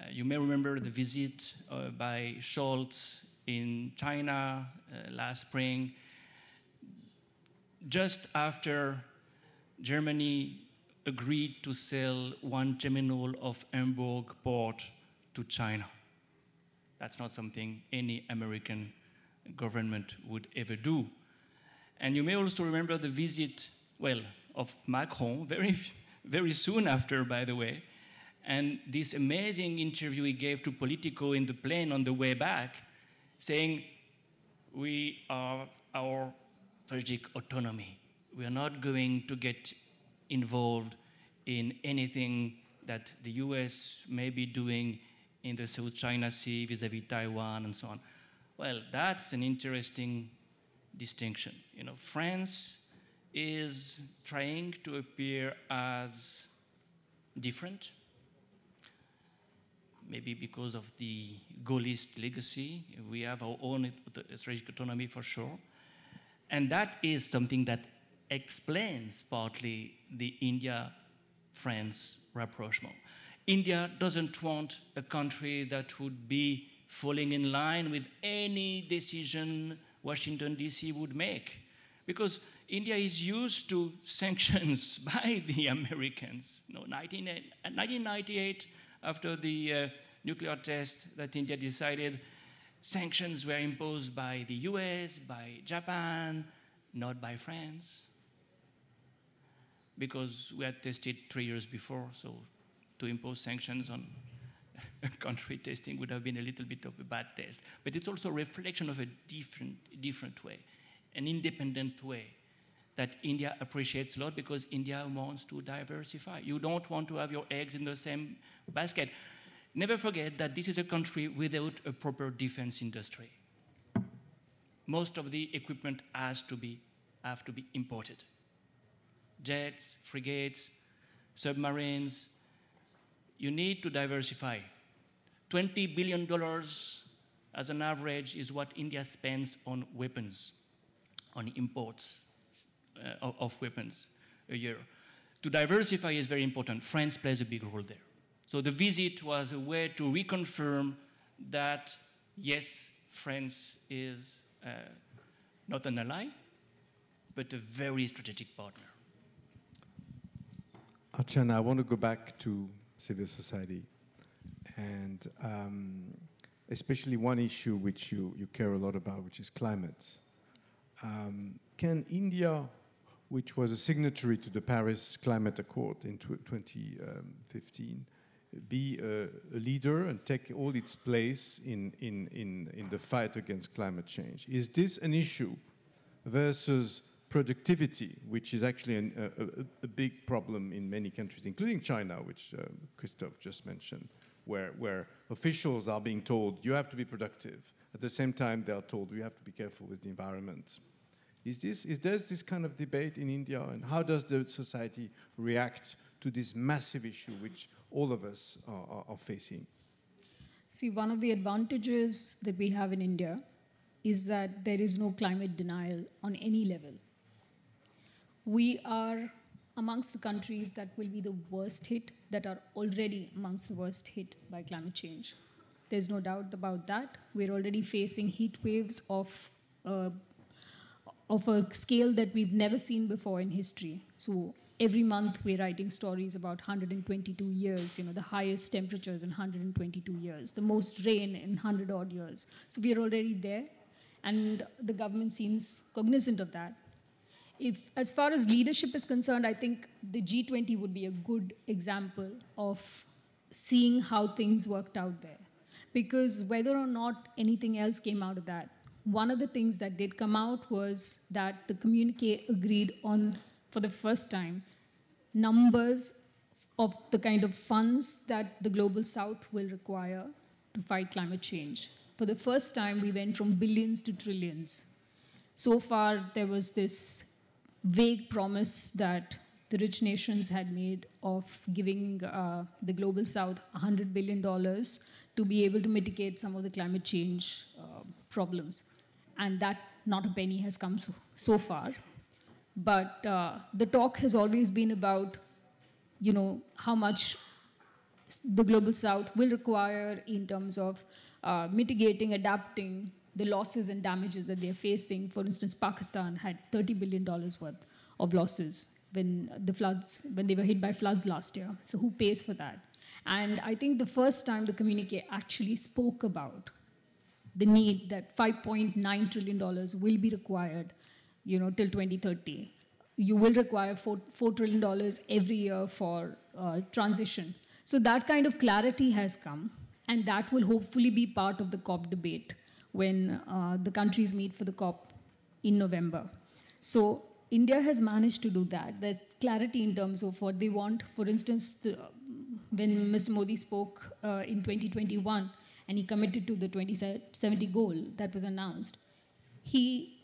You may remember the visit by Scholz in China last spring, just after Germany agreed to sell one terminal of Hamburg port to China. That's not something any American government would ever do. And you may also remember the visit, well, of Macron, very soon after, by the way, and this amazing interview he gave to Politico in the plane on the way back, saying, we are our strategic autonomy. We are not going to get involved in anything that the US may be doing in the South China Sea vis-à-vis Taiwan and so on. Well, that's an interesting distinction. You know, France is trying to appear as different, maybe because of the Gaullist legacy. We have our own strategic autonomy for sure. And that is something that explains partly the India-France rapprochement. India doesn't want a country that would be falling in line with any decision Washington, D.C. would make, because India is used to sanctions by the Americans. You know, 1998, after the nuclear test that India decided, sanctions were imposed by the US, by Japan, not by France, because we had tested 3 years before, so to impose sanctions on a country testing would have been a little bit of a bad test. But it's also a reflection of a different way, an independent way that India appreciates a lot, because India wants to diversify. You don't want to have your eggs in the same basket. Never forget that this is a country without a proper defense industry. Most of the equipment have to be imported. Jets, frigates, submarines. You need to diversify. $20 billion as an average is what India spends on weapons, on imports of weapons a year. To diversify is very important. France plays a big role there. So the visit was a way to reconfirm that, yes, France is not an ally, but a very strategic partner. Archana, I want to go back to civil society, and especially one issue which you care a lot about, which is climate. Can India, which was a signatory to the Paris Climate Accord in 2015, be a leader and take all its place in the fight against climate change? Is this an issue versus productivity, which is actually a big problem in many countries, including China, which Christophe just mentioned, where officials are being told, you have to be productive. At the same time, they are told, you have to be careful with the environment. Is there this kind of debate in India, and how does the society react to this massive issue which all of us are facing? See, one of the advantages that we have in India is that there is no climate denial on any level. We are amongst the countries that will be the worst hit, that are already amongst the worst hit by climate change. There's no doubt about that. We're already facing heat waves of a scale that we've never seen before in history. So every month we're writing stories about 122 years, you know, the highest temperatures in 122 years, the most rain in 100 odd years. So we're already there, and the government seems cognizant of that. As far as leadership is concerned, I think the G20 would be a good example of seeing how things worked out there. Because whether or not anything else came out of that, one of the things that did come out was that the communique agreed on, for the first time, numbers of the kind of funds that the Global South will require to fight climate change. For the first time, we went from billions to trillions. So far, there was this vague promise that the rich nations had made of giving the Global South $100 billion to be able to mitigate some of the climate change problems. And that, not a penny has come so far. But the talk has always been about, you know, how much the Global South will require in terms of mitigating, adapting the losses and damages that they're facing. For instance, Pakistan had $30 billion worth of losses when they were hit by floods last year. So who pays for that? And I think the first time the communique actually spoke about the need that $5.9 trillion will be required, you know, till 2030. You will require $4 trillion every year for transition. So that kind of clarity has come, and that will hopefully be part of the COP debate when the countries meet for the COP in November. So India has managed to do that. There's clarity in terms of what they want. For instance, when Mr. Modi spoke in 2021, and he committed to the 2070 goal that was announced, he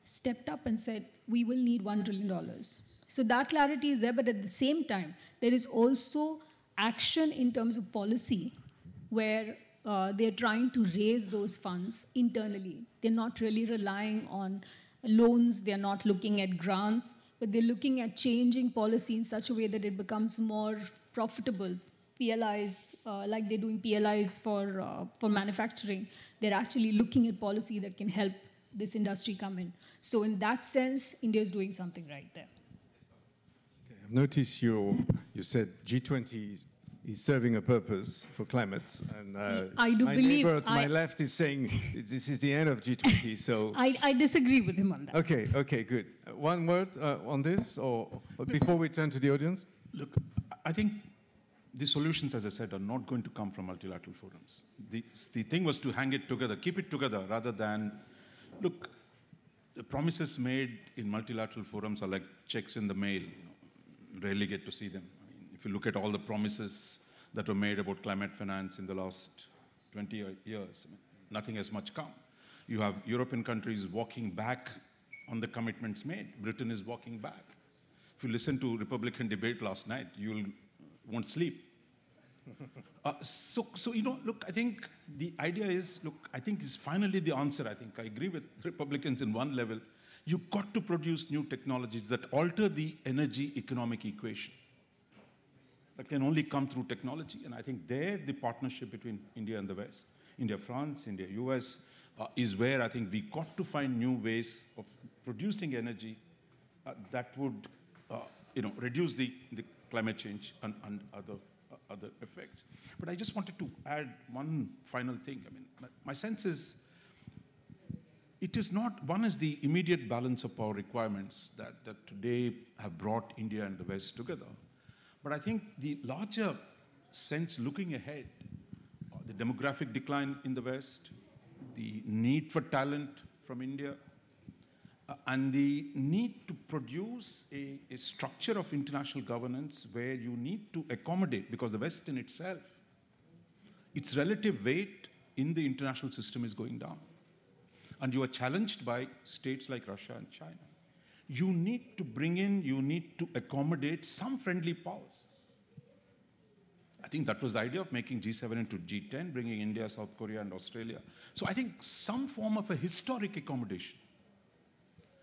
stepped up and said, we will need $1 trillion. So that clarity is there, but at the same time, there is also action in terms of policy where they're trying to raise those funds internally. They're not really relying on loans. They're not looking at grants. but they're looking at changing policy in such a way that it becomes more profitable. PLIs, like they're doing PLIs for manufacturing, they're actually looking at policy that can help this industry come in. So in that sense, India is doing something right there. Okay, I've noticed you said G20 is serving a purpose for climate, and I do my believe neighbor to my left is saying this is the end of G20. So I disagree with him on that. Okay, good. One word on this, or before we turn to the audience. Look, I think the solutions, as I said, are not going to come from multilateral forums. The thing was to hang it together, keep it together, rather than, look, the promises made in multilateral forums are like checks in the mail. Rarely get to see them. I mean, if you look at all the promises that were made about climate finance in the last 20 years, I mean, nothing has much come. You have European countries walking back on the commitments made. Britain is walking back. If you listen to Republican debate last night, you won't sleep. So look, I think the idea is, look, I think is finally the answer. I think I agree with Republicans in one level. You've got to produce new technologies that alter the energy economic equation. That can only come through technology. And I think there, the partnership between India and the West, India, France, India, US, is where I think we got to find new ways of producing energy that would, reduce the climate change and other effects. But I just wanted to add one final thing. I mean, my sense is, it is not, one is the immediate balance of power requirements that today have brought India and the West together. But I think the larger sense looking ahead, the demographic decline in the West, the need for talent from India, and the need to produce a structure of international governance where you need to accommodate, because the West in itself, its relative weight in the international system is going down. And you are challenged by states like Russia and China. You need to bring in, you need to accommodate some friendly powers. I think that was the idea of making G7 into G10, bringing India, South Korea, and Australia. So I think some form of a historic accommodation,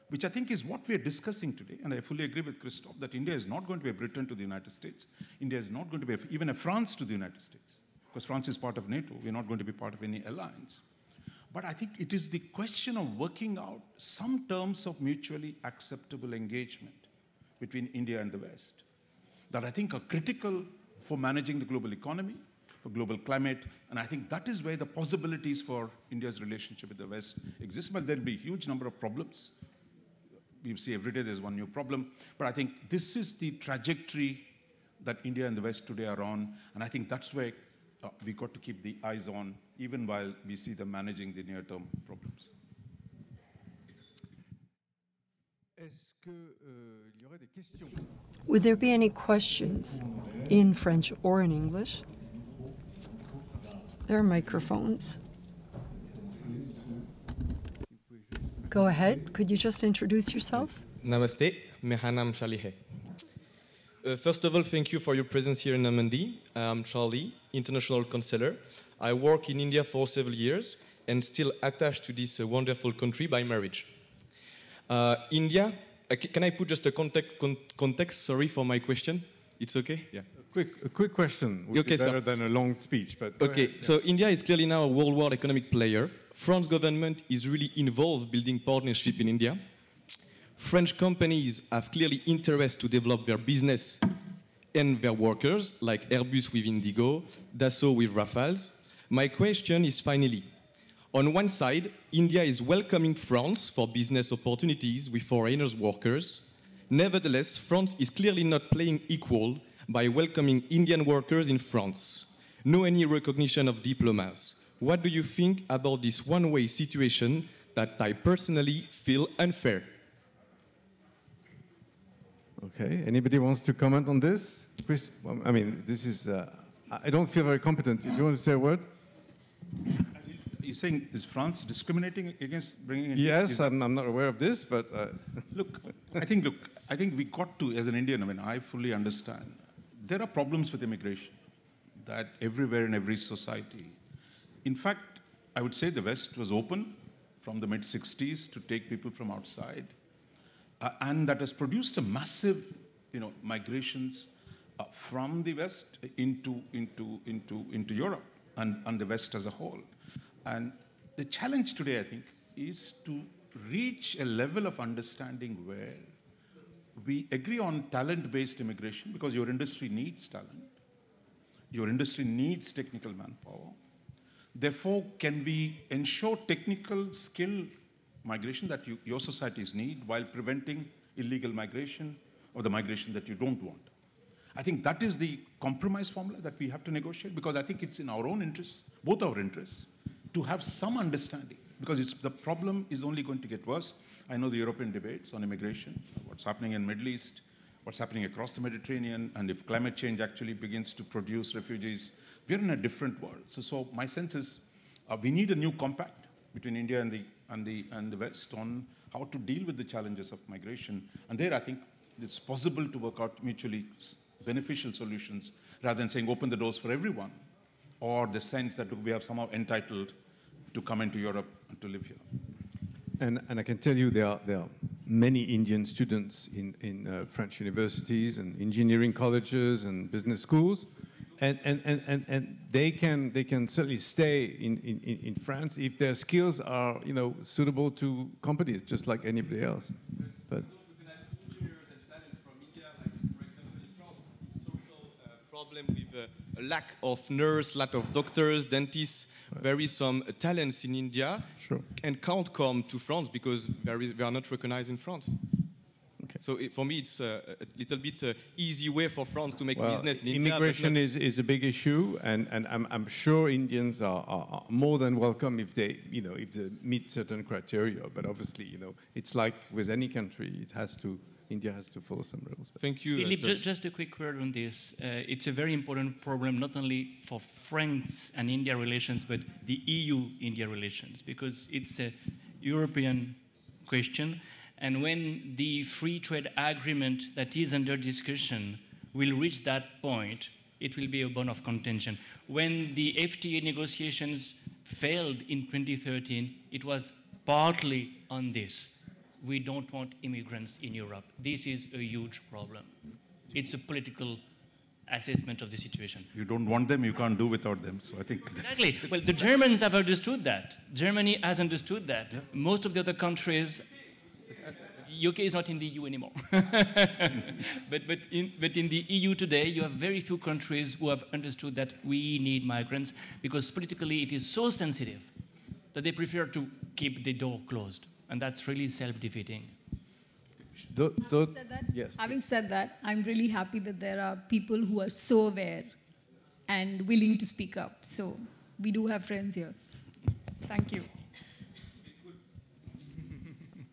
which I think is what we are discussing today, and I fully agree with Christophe that India is not going to be a Britain to the United States. India is not going to be even a France to the United States, because France is part of NATO. We're not going to be part of any alliance. But I think it is the question of working out some terms of mutually acceptable engagement between India and the West that I think are critical for managing the global economy, for global climate, and I think that is where the possibilities for India's relationship with the West exist. But there'll be a huge number of problems. We see every day there's one new problem, but I think this is the trajectory that India and the West today are on, and I think that's where we got to keep the eyes on, even while we see them managing the near-term problems. Would there be any questions in French or in English? There are microphones. Go ahead. Could you just introduce yourself? Namaste, Mehanam Shalihe. First of all, thank you for your presence here in Normandy. I'm Charlie, international counselor. I work in India for several years and still attached to this wonderful country by marriage. India, can I put just a context? Sorry for my question. It's okay? Yeah. A quick question would be better than a long speech. But okay, so India is clearly now a worldwide economic player. France government is really involved building partnership in India. French companies have clearly interest to develop their business and their workers, like Airbus with Indigo, Dassault with Rafales. My question is finally, on one side, India is welcoming France for business opportunities with foreigners workers. Nevertheless, France is clearly not playing equal by welcoming Indian workers in France. No any recognition of diplomas. What do you think about this one-way situation that I personally feel unfair? Okay, anybody wants to comment on this? Chris, I mean, this is, I don't feel very competent. Do you want to say a word? You're saying, is France discriminating against bringing in? Yes, I'm not aware of this, but... Look, I think we got to, as an Indian, I mean, I fully understand. There are problems with immigration that everywhere in every society. In fact, I would say the West was open from the mid-60s to take people from outside. and that has produced a massive, migrations from the West into Europe and the West as a whole. And the challenge today, I think, is to reach a level of understanding where we agree on talent-based immigration, because your industry needs talent. Your industry needs technical manpower. Therefore, can we ensure technical skill migration that your societies need while preventing illegal migration or the migration that you don't want? I think that is the compromise formula that we have to negotiate, because I think it's in our own interests, both our interests, to have some understanding, because the problem is only going to get worse. I know the European debates on immigration, what's happening in the Middle East, what's happening across the Mediterranean, and if climate change actually begins to produce refugees, we're in a different world. So my sense is we need a new compact between India and the West on how to deal with the challenges of migration. And there, I think it's possible to work out mutually beneficial solutions rather than saying open the doors for everyone, or the sense that we are somehow entitled to come into Europe and to live here. And I can tell you there are many Indian students in French universities and engineering colleges and business schools, and they can certainly stay in France if their skills are suitable to companies just like anybody else. But problem with a lack of nurse, lack of doctors, dentists. There is some talents in India, sure, and can't come to France because they are not recognized in France. Okay. So for me, it's a little bit easy way for France to make business in India. Immigration is a big issue, and I'm sure Indians are more than welcome if they meet certain criteria. But obviously, it's like with any country, India has to follow some rules. Thank you. Philippe, just a quick word on this. It's a very important problem, not only for France and India relations, but the EU-India relations, because it's a European question. And when the free trade agreement that is under discussion will reach that point, it will be a bone of contention. When the FTA negotiations failed in 2013, it was partly on this. We don't want immigrants in Europe. This is a huge problem. It's a political assessment of the situation. You don't want them, you can't do without them. So I think exactly. Well, the Germans have understood that. Germany has understood that. Yeah. Most of the other countries, UK is not in the EU anymore. but in the EU today, you have very few countries who have understood that we need migrants, because politically it is so sensitive that they prefer to keep the door closed. And that's really self-defeating. Having said that, I'm really happy that there are people who are so aware and willing to speak up. So we do have friends here. Thank you.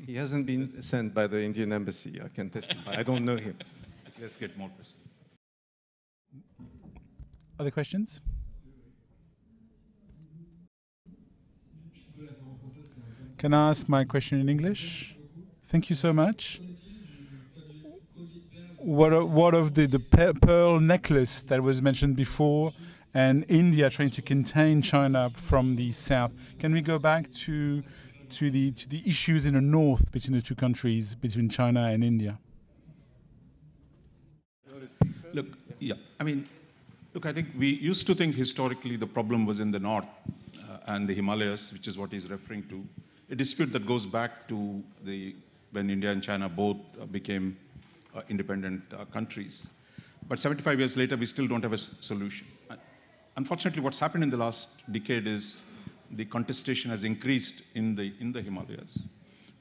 He hasn't been sent by the Indian embassy, I can testify. I don't know him. Let's get more questions. Other questions? Can I ask my question in English? Thank you so much. What of the pearl necklace that was mentioned before, and India trying to contain China from the south? Can we go back to the issues in the north between the two countries, between China and India? Look, I think we used to think historically the problem was in the north and the Himalayas, which is what he's referring to. A dispute that goes back to when India and China both became independent countries. But 75 years later, we still don't have a solution. Unfortunately, what's happened in the last decade is the contestation has increased in the Himalayas.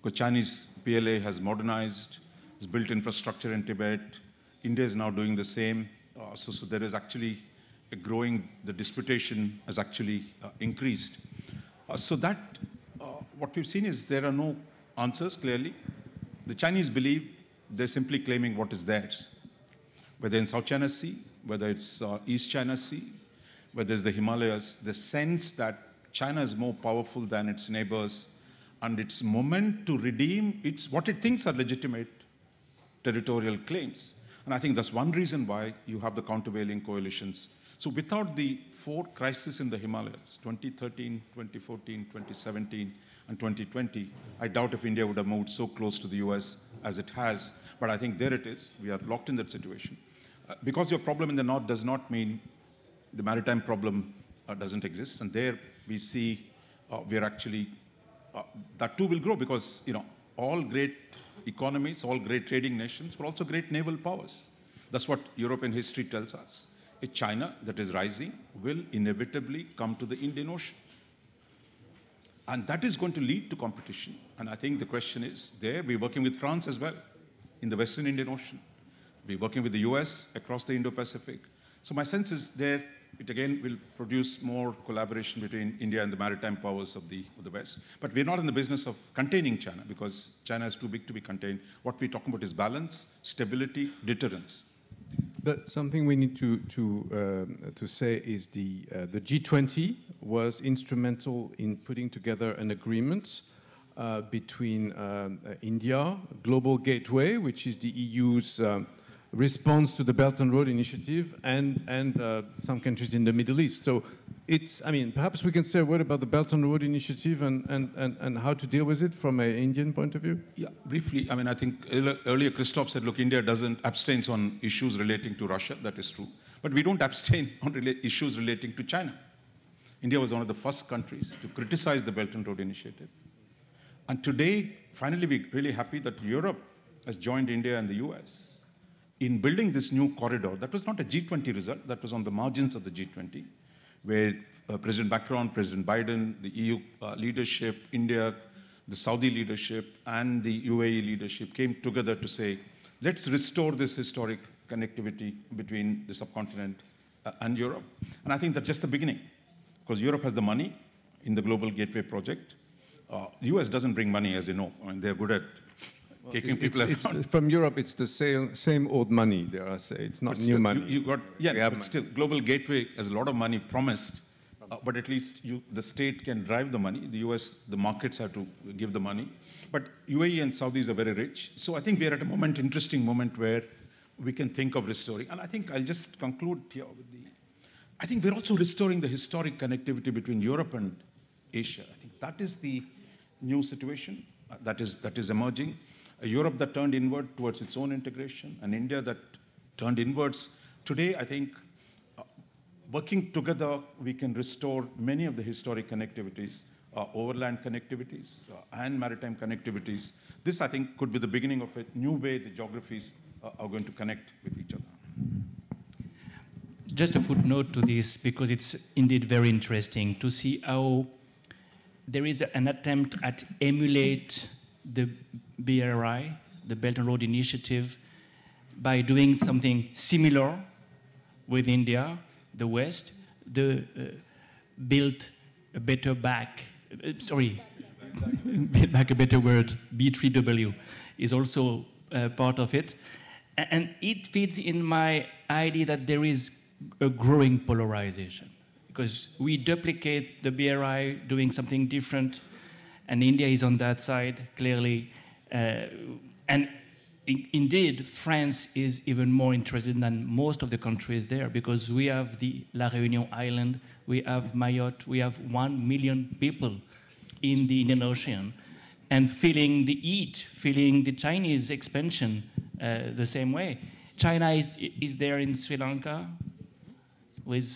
Because Chinese PLA has modernized, has built infrastructure in Tibet. India is now doing the same. So there is actually the disputation has actually increased. What we've seen is there are no answers, clearly. The Chinese believe they're simply claiming what is theirs, whether in South China Sea, whether it's East China Sea, whether it's the Himalayas, the sense that China is more powerful than its neighbors, and its moment to redeem what it thinks are legitimate territorial claims. And I think that's one reason why you have the countervailing coalitions. So without the four crises in the Himalayas, 2013, 2014, 2017, and 2020, I doubt if India would have moved so close to the US as it has. But I think there it is. We are locked in that situation. Because your problem in the north does not mean the maritime problem doesn't exist. And there we see we are actually, that too will grow because, all great economies, all great trading nations, but also great naval powers. That's what European history tells us. A China that is rising will inevitably come to the Indian Ocean. And that is going to lead to competition. And I think the question is, there we're working with France as well in the Western Indian Ocean. We're working with the US across the Indo-Pacific. So my sense is there, it again will produce more collaboration between India and the maritime powers of the West. But we're not in the business of containing China because China is too big to be contained. What we're talking about is balance, stability, deterrence. But something we need to say is the G20 was instrumental in putting together an agreement between India, Global Gateway, which is the EU's response to the Belt and Road Initiative, and some countries in the Middle East. So it's, perhaps we can say a word about the Belt and Road Initiative and how to deal with it from an Indian point of view? Yeah, briefly. I think earlier Christophe said, look, India abstains on issues relating to Russia. That is true. But we don't abstain on issues relating to China. India was one of the first countries to criticize the Belt and Road Initiative. And today, finally, we're really happy that Europe has joined India and the US in building this new corridor. That was not a G20 result. That was on the margins of the G20, where President Macron, President Biden, the EU leadership, India, the Saudi leadership, and the UAE leadership came together to say, let's restore this historic connectivity between the subcontinent and Europe. And I think that's just the beginning, because Europe has the money in the Global Gateway project. The US doesn't bring money, as you know. They're good at taking people around. From Europe, it's the same old money, dare I say. It's not new money. But still, Global Gateway has a lot of money promised, but at least the state can drive the money. The US, the markets have to give the money. But UAE and Saudis are very rich. So I think we're at a interesting moment where we can think of restoring. And I think I'll just conclude here with I think we're also restoring the historic connectivity between Europe and Asia. I think that is the new situation that is emerging. A Europe that turned inward towards its own integration, and India that turned inwards. Today, I think, working together, we can restore many of the historic connectivities, overland connectivities, and maritime connectivities. This, I think, could be the beginning of a new way the geographies are going to connect with each other. Just a footnote to this, because it's indeed very interesting to see how there is an attempt at emulate the BRI, the Belt and Road Initiative, by doing something similar with India, the West, the Build a Better Back, back a better word, B3W, is also part of it. And it fits in my idea that there is a growing polarization, because we duplicate the BRI doing something different, and India is on that side, clearly. And indeed, France is even more interested than most of the countries there, because we have the La Réunion Island, we have Mayotte, we have 1 million people in the Indian Ocean, and feeling the heat, feeling the Chinese expansion the same way. China is there in Sri Lanka with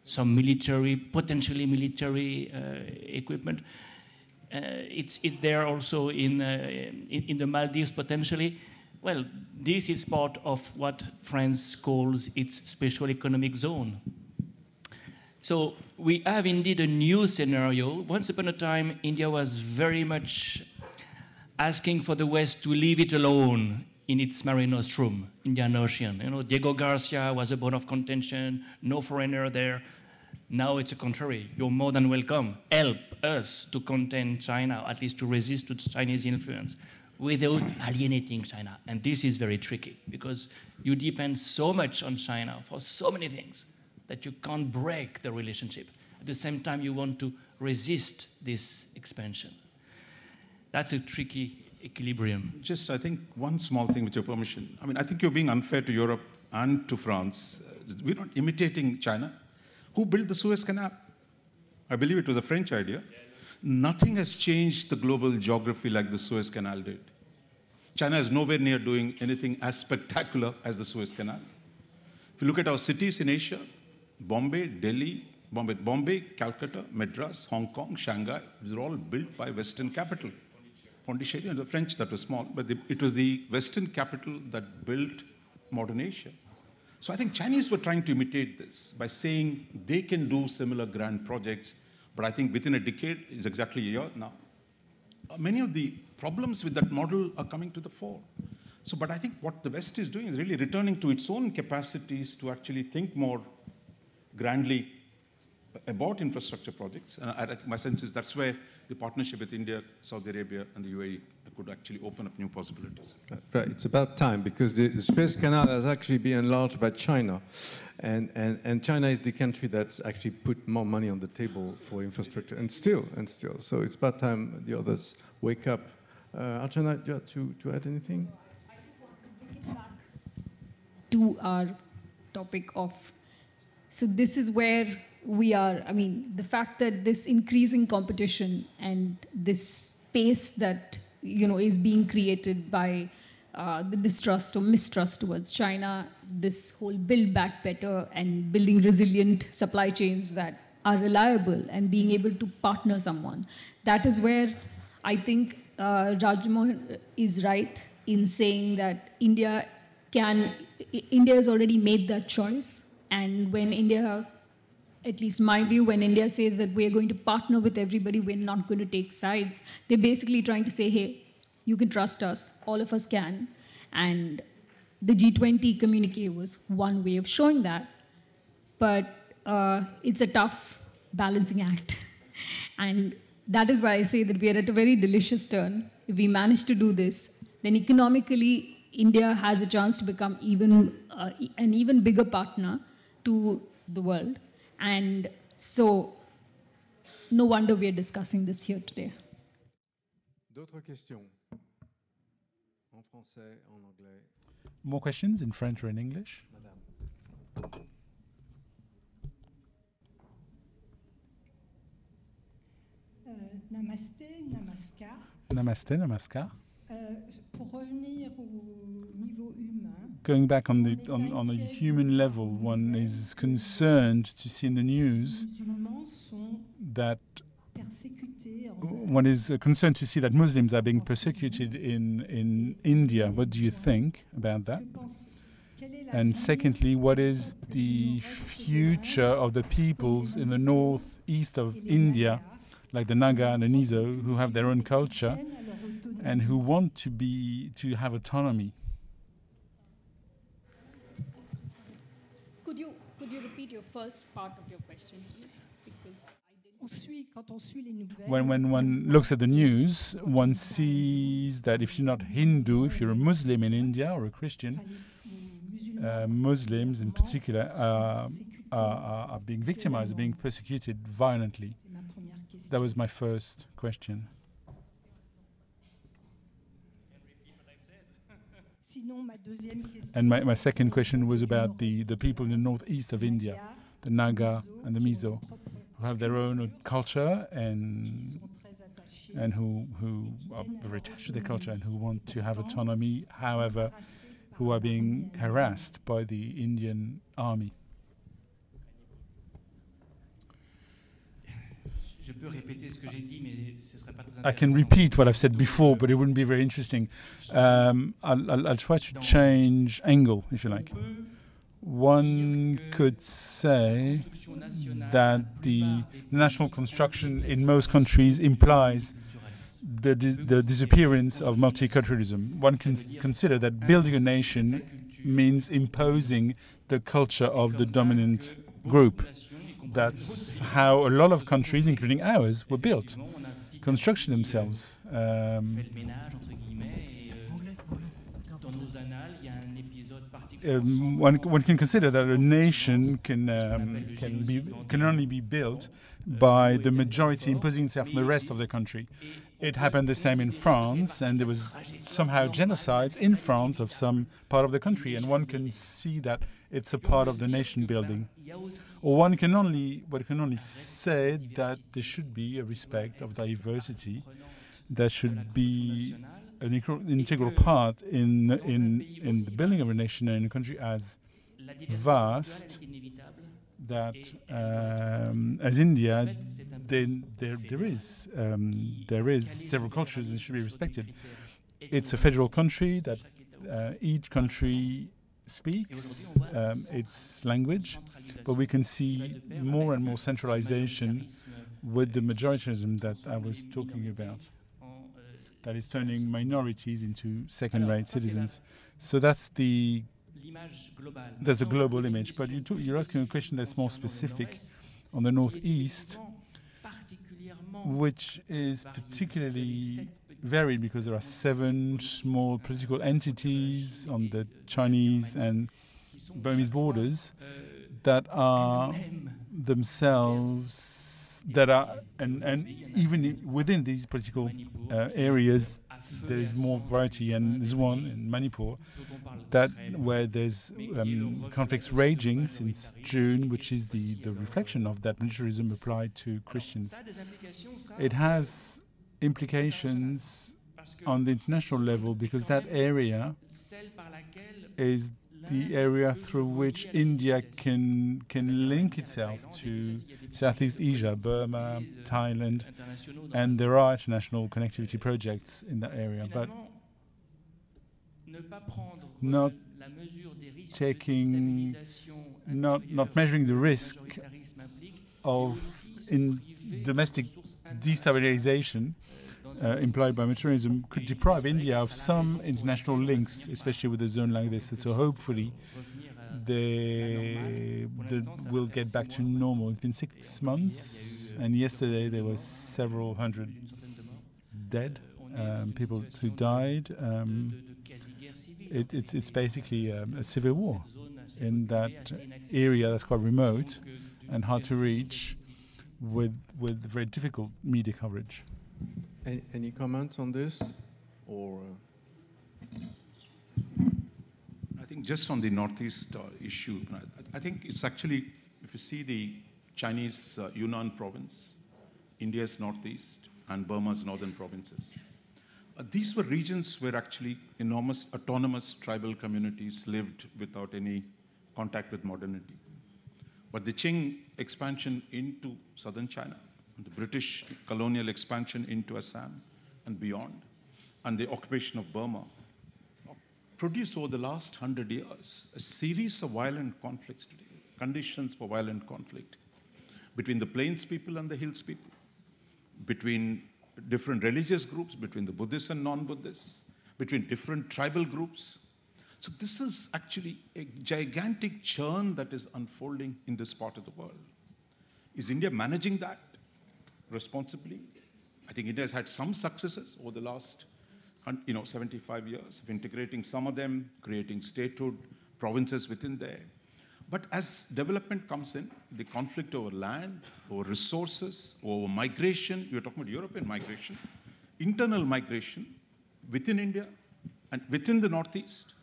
some military, potentially military equipment. It's there also in the Maldives, potentially. Well, this is part of what France calls its special economic zone. So we have indeed a new scenario. Once upon a time, India was very much asking for the West to leave it alone in its Mare Nostrum, Indian Ocean. Diego Garcia was a bone of contention, no foreigner there. Now it's the contrary. You're more than welcome. Help us to contain China, at least to resist to Chinese influence, without alienating China. And this is very tricky, because you depend so much on China for so many things that you can't break the relationship. At the same time, you want to resist this expansion. That's a tricky equilibrium. Just, I think, one small thing with your permission. I think you're being unfair to Europe and to France. We're not imitating China. Who built the Suez Canal? I believe it was a French idea. Nothing has changed the global geography like the Suez Canal did. China is nowhere near doing anything as spectacular as the Suez Canal. If you look at our cities in Asia, Bombay, Delhi, Bombay, Calcutta, Madras, Hong Kong, Shanghai, these are all built by Western capital. Pondicherry and the French, that was small, but it was the Western capital that built modern Asia. So I think Chinese were trying to imitate this by saying they can do similar grand projects, but I think within a decade is exactly a year now. Many of the problems with that model are coming to the fore. So, but I think what the West is doing is really returning to its own capacities to actually think more grandly about infrastructure projects. And I think my sense is that's where the partnership with India, Saudi Arabia, and the UAE could actually open up new possibilities. Right, it's about time, because the Suez Canal has actually been enlarged by China. And China is the country that's actually put more money on the table for infrastructure, and still. So it's about time the others wake up. Archana, do you have to add anything? I just want to bring it back to our topic of, so this is where we are. I mean, the fact that this increasing competition and this space that, you know, is being created by the distrust or mistrust towards China, this whole build back better and building resilient supply chains that are reliable and being able to partner someone. That is where I think Rajmohan is right in saying that India has already made that choice. And when India, at least my view, when India says that we're going to partner with everybody, we're not going to take sides, they're basically trying to say, hey, you can trust us, all of us can. And the G20 communique was one way of showing that. But it's a tough balancing act. And that is why I say that we are at a very delicious turn. If we manage to do this, then economically, India has a chance to become an even bigger partner to the world. And so, no wonder we are discussing this here today. D'autres questions? En français, en anglais. More questions in French or in English? Madame. Namasté, namaskar. Namaste, namaskar. Pour revenir au niveau humain. Going back on the human level, one is concerned to see in the news that one is concerned to see that Muslims are being persecuted in India. What do you think about that? And secondly, what is the future of the peoples in the northeast of India, like the Naga and the Mizo, who have their own culture and who want to have autonomy? Could you repeat your first part of your question, please? Because when one looks at the news, one sees that if you're not Hindu, if you're a Muslim in India or a Christian, Muslims in particular are being victimized, are being persecuted violently. That was my first question. And my second question was about the people in the northeast of India, the Naga and the Mizo, who have their own culture and who are very attached to their culture and who want to have autonomy, however, who are being harassed by the Indian army. I can repeat what I've said before, but it wouldn't be very interesting. I'll try to change angle, if you like. One could say that the national construction in most countries implies the disappearance of multiculturalism. One can consider that building a nation means imposing the culture of the dominant group. That's how a lot of countries, including ours, were built. Construction themselves. One can consider that a nation can only be built by the majority imposing itself on the rest of the country. It happened the same in France, and there was somehow genocides in France of some part of the country, and one can see that it's a part of the nation building. Or one can only say that there should be a respect of diversity that should be an integral part in the building of a nation and a country as vast that as India, then there is several cultures and should be respected. It's a federal country that each country speaks its language, but we can see more and more centralization with the majoritarianism that I was talking about, that is turning minorities into second-rate citizens. So that's a global image. But you're asking a question that's more specific on the Northeast, which is particularly varied because there are 7 small political entities on the Chinese and Burmese borders that are themselves, and even within these political areas, there is more variety. And there's one in Manipur where there's conflicts raging since June, which is the reflection of that militarism applied to Christians. It has implications on the international level because that area is the area through which India can link itself to Southeast Asia, Burma, Thailand, and there are international connectivity projects in that area, but not measuring the risk of domestic destabilization implied by militarism could deprive India of some international links, especially with a zone like this. So hopefully they will get back to normal. It's been 6 months, and yesterday there were several hundred dead, people who died. It's basically a civil war in that area that's quite remote and hard to reach with very difficult media coverage. Any comments on this? Or I think just on the Northeast issue, I think it's actually, if you see the Chinese Yunnan province, India's Northeast, and Burma's northern provinces, these were regions where actually enormous autonomous tribal communities lived without any contact with modernity. But the Qing expansion into southern China, the British colonial expansion into Assam and beyond, and the occupation of Burma, produced over the last 100 years a series of violent conflicts today, conditions for violent conflict between the plains people and the hills people, between different religious groups, between the Buddhists and non-Buddhists, between different tribal groups. So this is actually a gigantic churn that is unfolding in this part of the world. Is India managing that responsibly? I think India has had some successes over the last 75 years of integrating some of them, creating statehood, provinces within there. But as development comes in, the conflict over land, over resources, over migration, you're talking about European migration, internal migration within India and within the Northeast,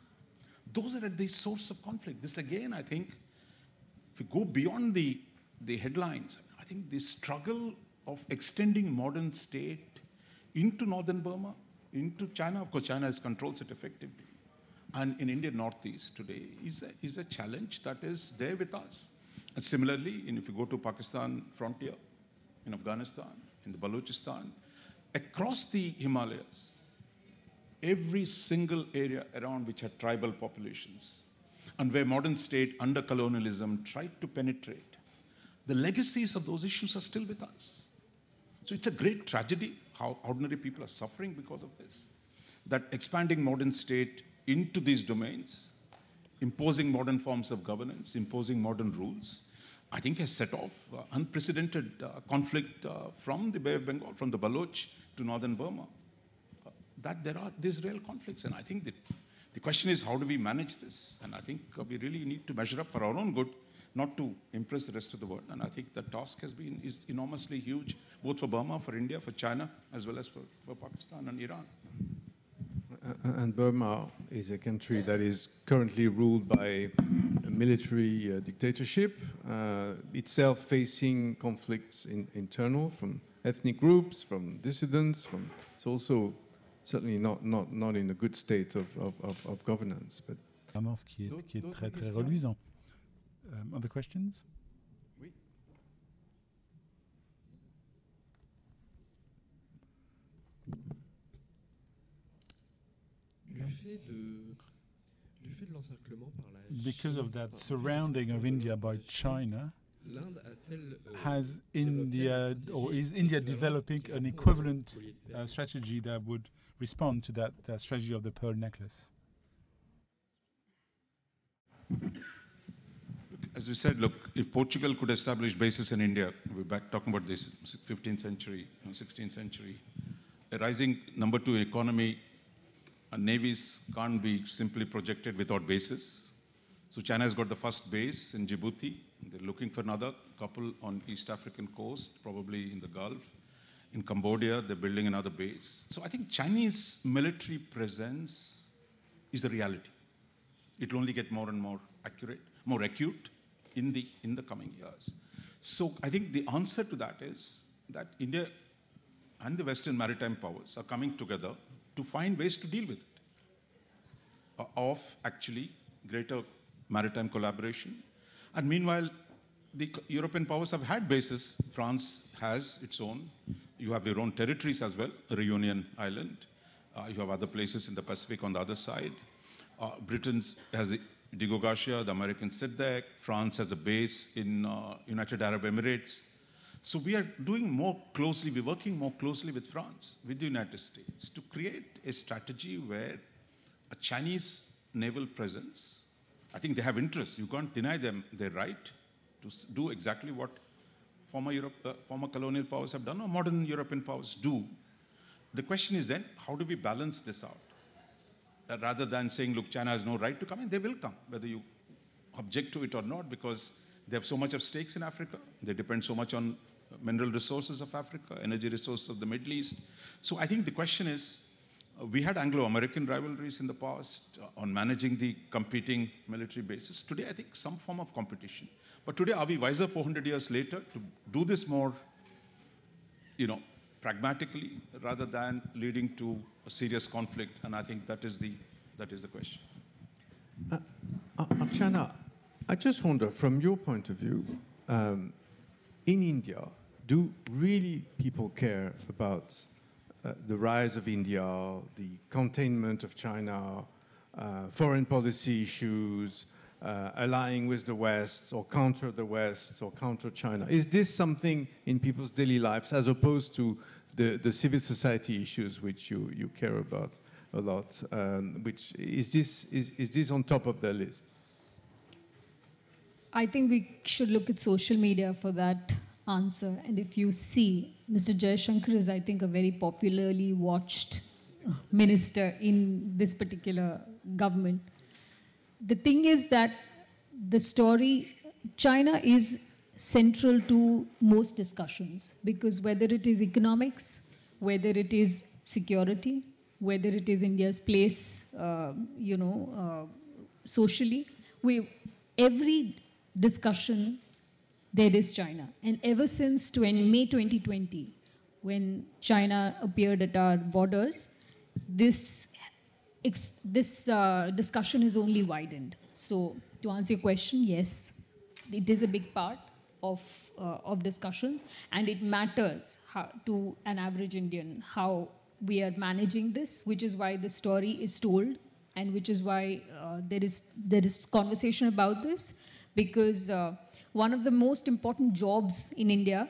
those are at the source of conflict. This again, I think, if we go beyond the headlines, I think the struggle of extending modern state into northern Burma, into China, of course China controls it effectively, and in Indian Northeast today is a challenge that is there with us. And similarly, if you go to Pakistan frontier, in Afghanistan, in the Balochistan, across the Himalayas, every single area around which had tribal populations, and where modern state under colonialism tried to penetrate, the legacies of those issues are still with us. So it's a great tragedy how ordinary people are suffering because of this. That expanding modern state into these domains, imposing modern forms of governance, imposing modern rules, I think has set off unprecedented conflict from the Bay of Bengal, from the Baloch to northern Burma. That there are these real conflicts, and I think that the question is, how do we manage this? And I think we really need to measure up for our own good not to impress the rest of the world. And I think the task is enormously huge, both for Burma, for India, for China, as well as for Pakistan and Iran. And Burma is a country that is currently ruled by a military dictatorship, itself facing conflicts internal from ethnic groups, from dissidents. It's also certainly not in a good state of governance. But qui est très très reluisant. Other questions? Oui. Because of that surrounding of India by China, has India, or is India developing an equivalent strategy that would respond to that strategy of the pearl necklace? As we said, look, if Portugal could establish bases in India, we're back talking about this 15th century, 16th century, a rising number 2 economy, navies can't be simply projected without bases. So China has got the first base in Djibouti. They're looking for another couple on East African coast, probably in the Gulf. In Cambodia, they're building another base. So I think Chinese military presence is a reality. It will only get more and more accurate, more acute in the coming years. So I think the answer to that is that India and the Western maritime powers are coming together to find ways to deal with it, of actually greater maritime collaboration. And meanwhile, the European powers have had bases. France has its own. You have your own territories as well, Reunion Island. You have other places in the Pacific on the other side. Britain has Diego Garcia, the Americans sit there. France has a base in United Arab Emirates. So we are doing more closely, we're working more closely with France, with the United States, to create a strategy where a Chinese naval presence, I think they have interests. You can't deny them their right to do exactly what former colonial powers have done or modern European powers do. The question is then, how do we balance this out? Rather than saying, look, China has no right to come in, they will come, whether you object to it or not, because they have so much of stakes in Africa. They depend so much on mineral resources of Africa, energy resources of the Middle East. So I think the question is, we had Anglo-American rivalries in the past on managing the competing military bases. Today, I think some form of competition. But today, are we wiser 400 years later to do this more, pragmatically, rather than leading to a serious conflict? And I think that is the question. Archana, I just wonder, from your point of view, in India, do really people care about the rise of India, the containment of China, foreign policy issues, allying with the West, or counter the West, or counter China? Is this something in people's daily lives, as opposed to the civil society issues which you care about a lot? Which is this on top of their list? I think we should look at social media for that answer. And if you see, Mr. Jaishankar is, I think, a very popularly watched minister in this particular government. The thing is that the story, China is central to most discussions, because whether it is economics, whether it is security, whether it is India's place, socially, every discussion, there is China. And ever since May 2020, when China appeared at our borders, this discussion has only widened. So to answer your question, yes, it is a big part of discussions, and it matters to an average Indian how we are managing this, which is why the story is told, and which is why there is conversation about this, because one of the most important jobs in India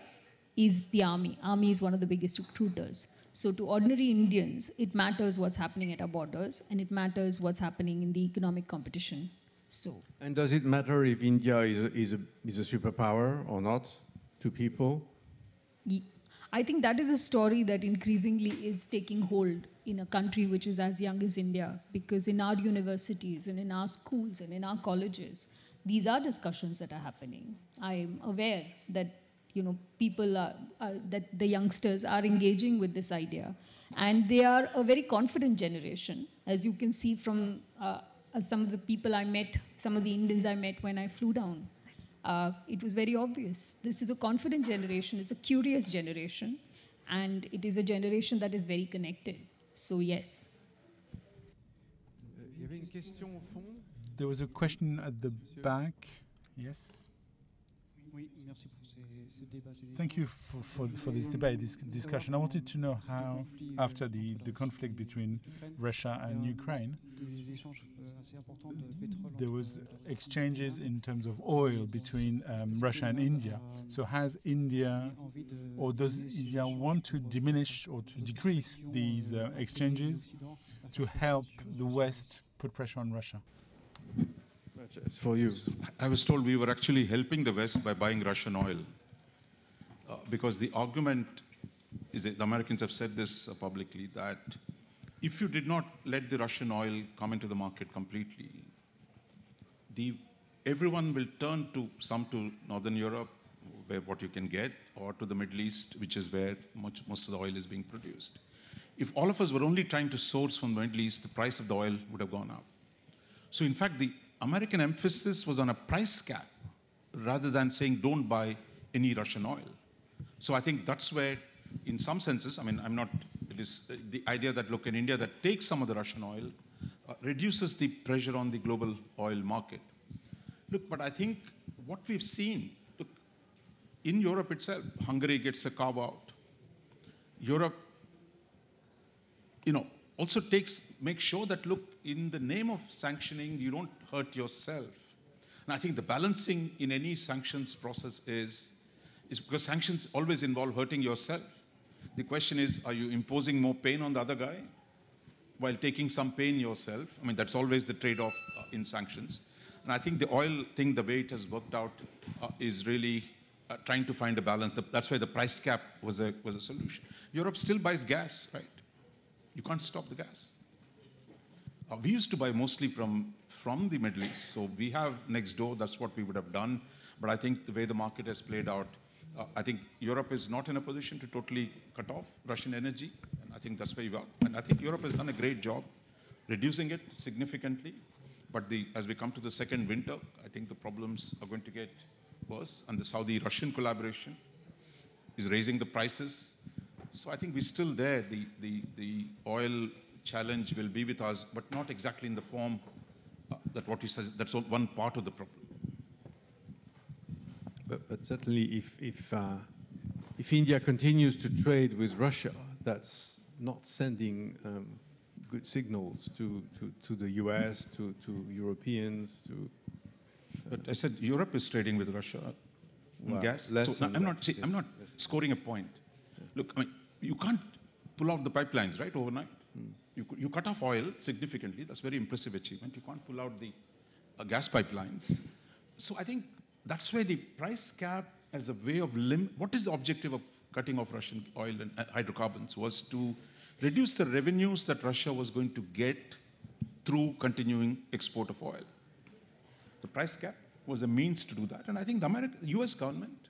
is the army. Army is one of the biggest recruiters. So to ordinary Indians, it matters what's happening at our borders, and it matters what's happening in the economic competition. So. And does it matter if India is a superpower or not to people? I think that is a story that increasingly is taking hold in a country which is as young as India, because in our universities and in our schools and in our colleges, these are discussions that are happening. I'm aware that people that the youngsters are engaging with this idea, and they are a very confident generation, as you can see from some of the people I met, some of the Indians I met when I flew down. It was very obvious. This is a confident generation. It's a curious generation, and it is a generation that is very connected. So yes. There was a question at the back. Yes. Thank you for this debate, this discussion. I wanted to know how, after the conflict between Russia and Ukraine, there was exchanges in terms of oil between Russia and India. So has India, or does India want to diminish or to decrease these exchanges to help the West put pressure on Russia? It's for you. I was told we were actually helping the West by buying Russian oil. Because the argument is that the Americans have said this publicly, that if you did not let the Russian oil come into the market completely, everyone will turn to Northern Europe, where what you can get, or to the Middle East, which is where most of the oil is being produced. If all of us were only trying to source from the Middle East, the price of the oil would have gone up. So in fact, the American emphasis was on a price cap rather than saying don't buy any Russian oil. So I think that's where, in some senses, it is the idea that, look, in India, that takes some of the Russian oil, reduces the pressure on the global oil market. Look, but I think what we've seen, look, in Europe itself, Hungary gets a carve-out. Europe, also makes sure that, look, in the name of sanctioning, you don't hurt yourself. And I think the balancing in any sanctions process is because sanctions always involve hurting yourself. The question is, are you imposing more pain on the other guy while taking some pain yourself? That's always the trade-off in sanctions. And I think the oil thing, the way it has worked out, is really trying to find a balance. That's why the price cap was a solution. Europe still buys gas, right? You can't stop the gas. We used to buy mostly from the Middle East. So we have next door, that's what we would have done. But I think the way the market has played out, I think Europe is not in a position to totally cut off Russian energy. And I think that's where you are. And I think Europe has done a great job reducing it significantly. But as we come to the second winter, I think the problems are going to get worse. And the Saudi-Russian collaboration is raising the prices. So I think we're still there. The oil challenge will be with us, but not exactly in the form that what you said. That's one part of the problem. But certainly, if India continues to trade with Russia, that's not sending good signals to the US, to Europeans. But I said Europe is trading with Russia in gas. So I'm not scoring a point. Look, you can't pull out the pipelines, right, overnight. You cut off oil significantly. That's a very impressive achievement. You can't pull out the gas pipelines. So I think that's where the price cap as a way of what is the objective of cutting off Russian oil and hydrocarbons was to reduce the revenues that Russia was going to get through continuing export of oil. The price cap was a means to do that. And I think the US government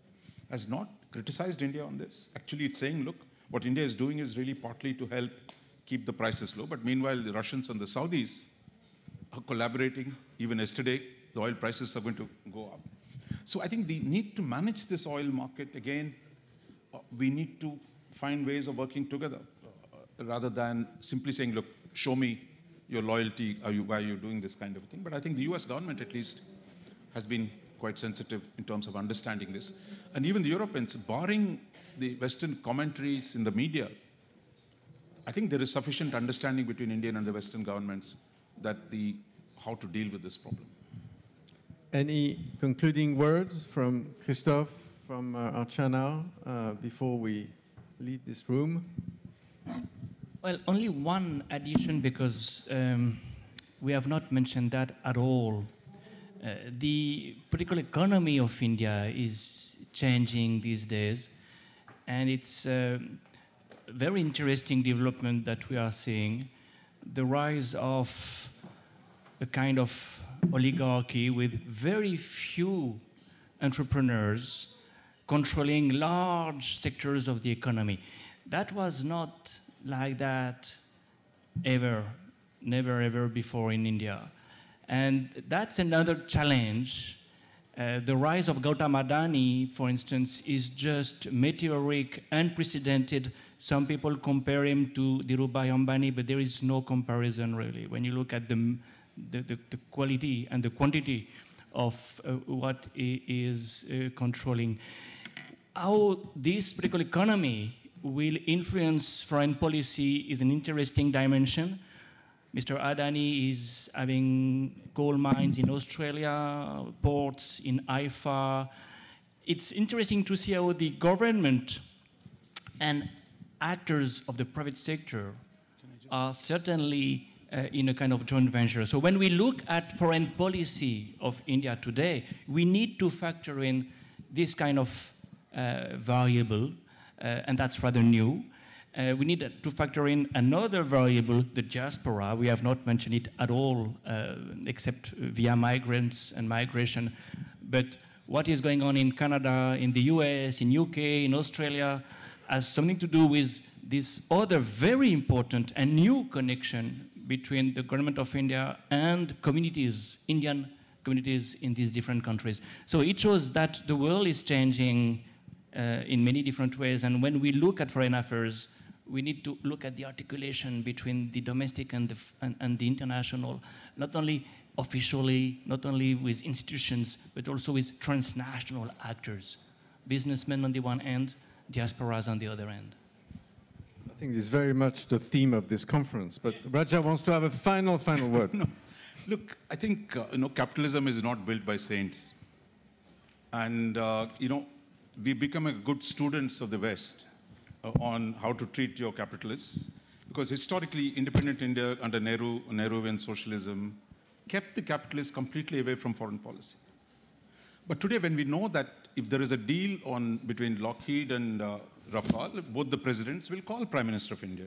has not criticized India on this. Actually, it's saying, look, what India is doing is really partly to help keep the prices low. But meanwhile, the Russians and the Saudis are collaborating. Even yesterday, the oil prices are going to go up. So I think the need to manage this oil market, again, we need to find ways of working together rather than simply saying, look, show me your loyalty, why are you doing this kind of thing. But I think the US government, at least, has been quite sensitive in terms of understanding this. And even the Europeans, barring the Western commentaries in the media, I think there is sufficient understanding between Indian and the Western governments that how to deal with this problem. Any concluding words from Christophe, from Archana, before we leave this room? Well, only one addition, because we have not mentioned that at all. The political economy of India is changing these days, and it's a very interesting development that we are seeing. The rise of a kind of oligarchy with very few entrepreneurs controlling large sectors of the economy. That was not like that ever, never ever before in India. And that's another challenge. The rise of Gautam Adani, for instance, is just meteoric, unprecedented. Some people compare him to Dhirubhai Ambani, but there is no comparison really. When you look at the quality and the quantity of what he is controlling. How this particular economy will influence foreign policy is an interesting dimension. Mr. Adani is having coal mines in Australia, ports in Haifa. It's interesting to see how the government and actors of the private sector are certainly in a kind of joint venture. So when we look at foreign policy of India today, we need to factor in this kind of variable, and that's rather new. We need to factor in another variable, the diaspora. We have not mentioned it at all, except via migrants and migration. But what is going on in Canada, in the US, in UK, in Australia, has something to do with this other very important and new connection between the government of India and communities, Indian communities in these different countries. So it shows that the world is changing in many different ways. And when we look at foreign affairs, we need to look at the articulation between the domestic and the international, not only officially, not only with institutions, but also with transnational actors, businessmen on the one end, diasporas on the other end. I think it's very much the theme of this conference, but Raja wants to have a final word. No. Look, I think capitalism is not built by saints. And we become good students of the West on how to treat your capitalists, because historically, independent India under Nehruvian socialism kept the capitalists completely away from foreign policy. But today, when we know that if there is a deal between Lockheed and Rafale, both the presidents will call Prime Minister of India,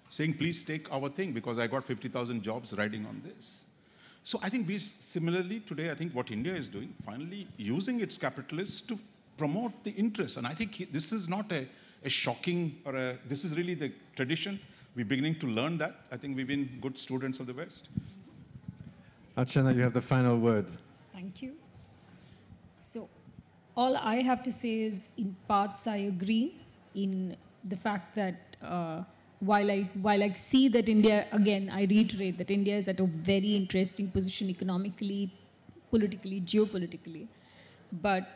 saying, please take our thing, because I got 50,000 jobs riding on this. So I think we similarly today, I think what India is doing, finally using its capitalists to promote the interests. And I think this is not a shocking, this is really the tradition. We're beginning to learn that. I think we've been good students of the West. Archana, you have the final word. Thank you. So all I have to say is, in parts, I agree in the fact that while I see that India, again, I reiterate that India is at a very interesting position economically, politically, geopolitically. But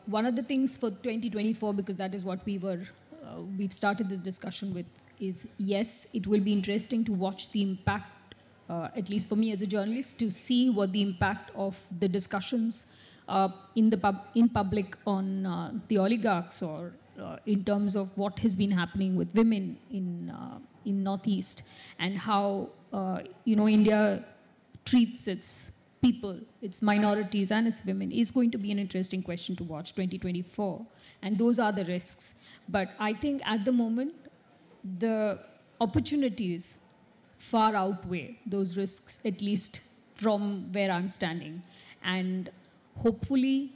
one of the things for 2024, because that is what we've started this discussion with, is yes, it will be interesting to watch the impact, at least for me as a journalist, to see what the impact of the discussions in public on the oligarchs, or in terms of what has been happening with women in Northeast, and how India treats its people, its minorities and its women, is going to be an interesting question to watch 2024. And those are the risks. But I think at the moment, the opportunities far outweigh those risks, at least from where I'm standing. And hopefully,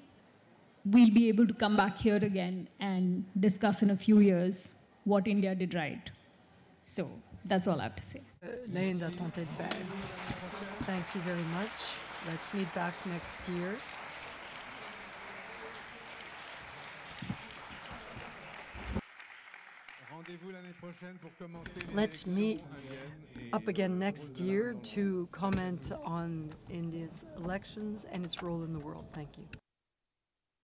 we'll be able to come back here again and discuss in a few years what India did right. So that's all I have to say. L'Inde a tenté de faire. Thank you very much. Let's meet back next year. Let's meet up again next year to comment on India's elections and its role in the world. Thank you.